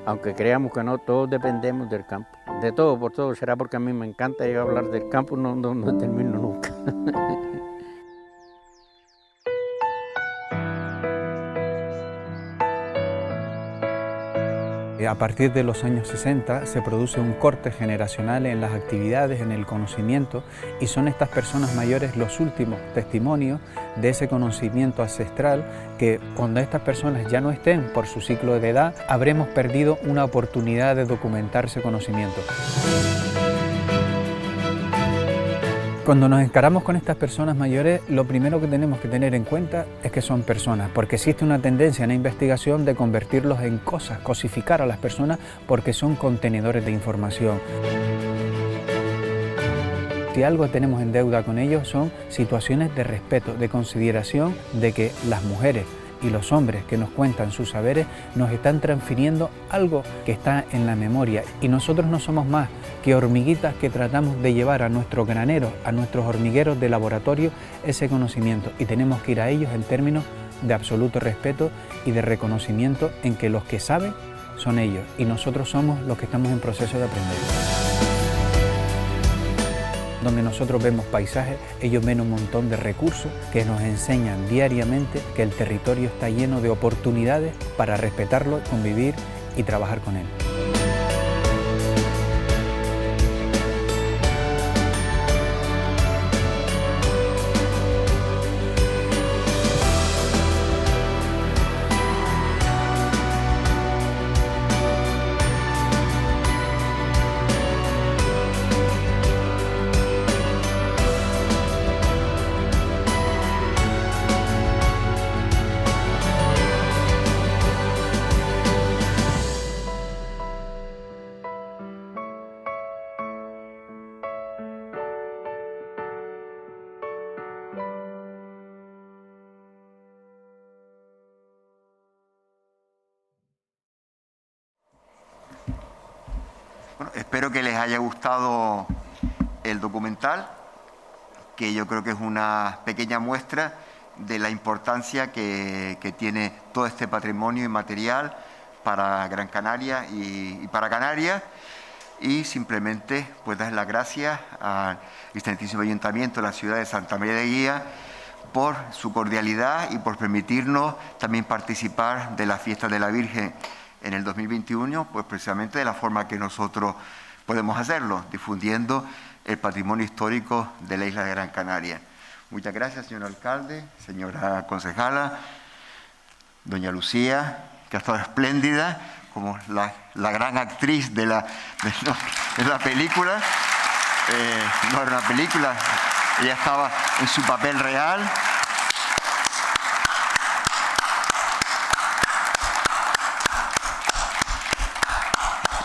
Speaker 9: Aunque creamos que no, todos dependemos del campo. De todo, por todo. Será porque a mí me encanta yo hablar del campo, no termino nunca.
Speaker 12: A partir de los años 60 se produce un corte generacional en las actividades, en el conocimiento, y son estas personas mayores los últimos testimonios de ese conocimiento ancestral que cuando estas personas ya no estén por su ciclo de edad, habremos perdido una oportunidad de documentar ese conocimiento. Cuando nos encaramos con estas personas mayores, lo primero que tenemos que tener en cuenta es que son personas, porque existe una tendencia en la investigación de convertirlos en cosas, cosificar a las personas porque son contenedores de información. Si algo tenemos en deuda con ellos son situaciones de respeto, de consideración de que las mujeres y los hombres que nos cuentan sus saberes nos están transfiriendo algo que está en la memoria, y nosotros no somos más que hormiguitas que tratamos de llevar a nuestros graneros, a nuestros hormigueros de laboratorio ese conocimiento, y tenemos que ir a ellos en términos de absoluto respeto y de reconocimiento en que los que saben son ellos y nosotros somos los que estamos en proceso de aprender. Donde nosotros vemos paisajes, ellos ven un montón de recursos que nos enseñan diariamente que el territorio está lleno de oportunidades para respetarlo, convivir y trabajar con él.
Speaker 2: Bueno, espero que les haya gustado el documental, que yo creo que es una pequeña muestra de la importancia que tiene todo este patrimonio inmaterial para Gran Canaria y para Canarias. Y simplemente pues dar las gracias al excelentísimo Ayuntamiento de la ciudad de Santa María de Guía por su cordialidad y por permitirnos también participar de la fiesta de la Virgen en el 2021, pues precisamente de la forma que nosotros podemos hacerlo, difundiendo el patrimonio histórico de la isla de Gran Canaria. Muchas gracias, señor alcalde, señora concejala, doña Lucía, que ha estado espléndida, como la gran actriz de la película. No era una película, ella estaba en su papel real.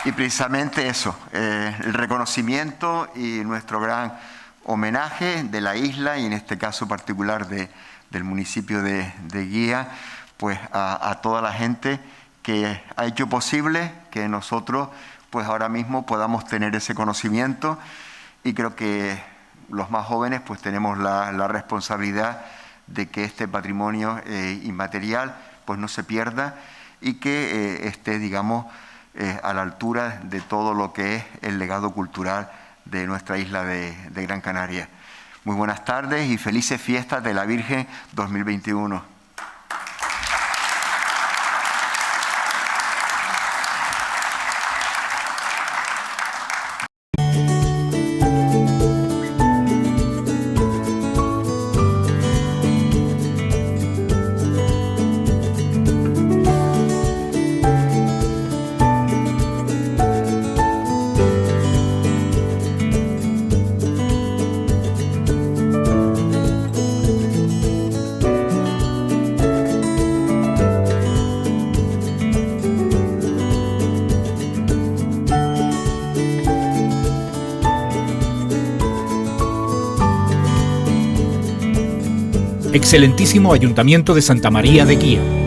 Speaker 2: Y precisamente eso, el reconocimiento y nuestro gran homenaje de la isla y en este caso particular del municipio de Guía, pues a toda la gente que ha hecho posible que nosotros pues ahora mismo podamos tener ese conocimiento, y creo que los más jóvenes pues tenemos la responsabilidad de que este patrimonio inmaterial pues no se pierda y que esté, digamos, a la altura de todo lo que es el legado cultural de nuestra isla de Gran Canaria. Muy buenas tardes y felices fiestas de la Virgen 2021.
Speaker 14: Excelentísimo Ayuntamiento de Santa María de Guía.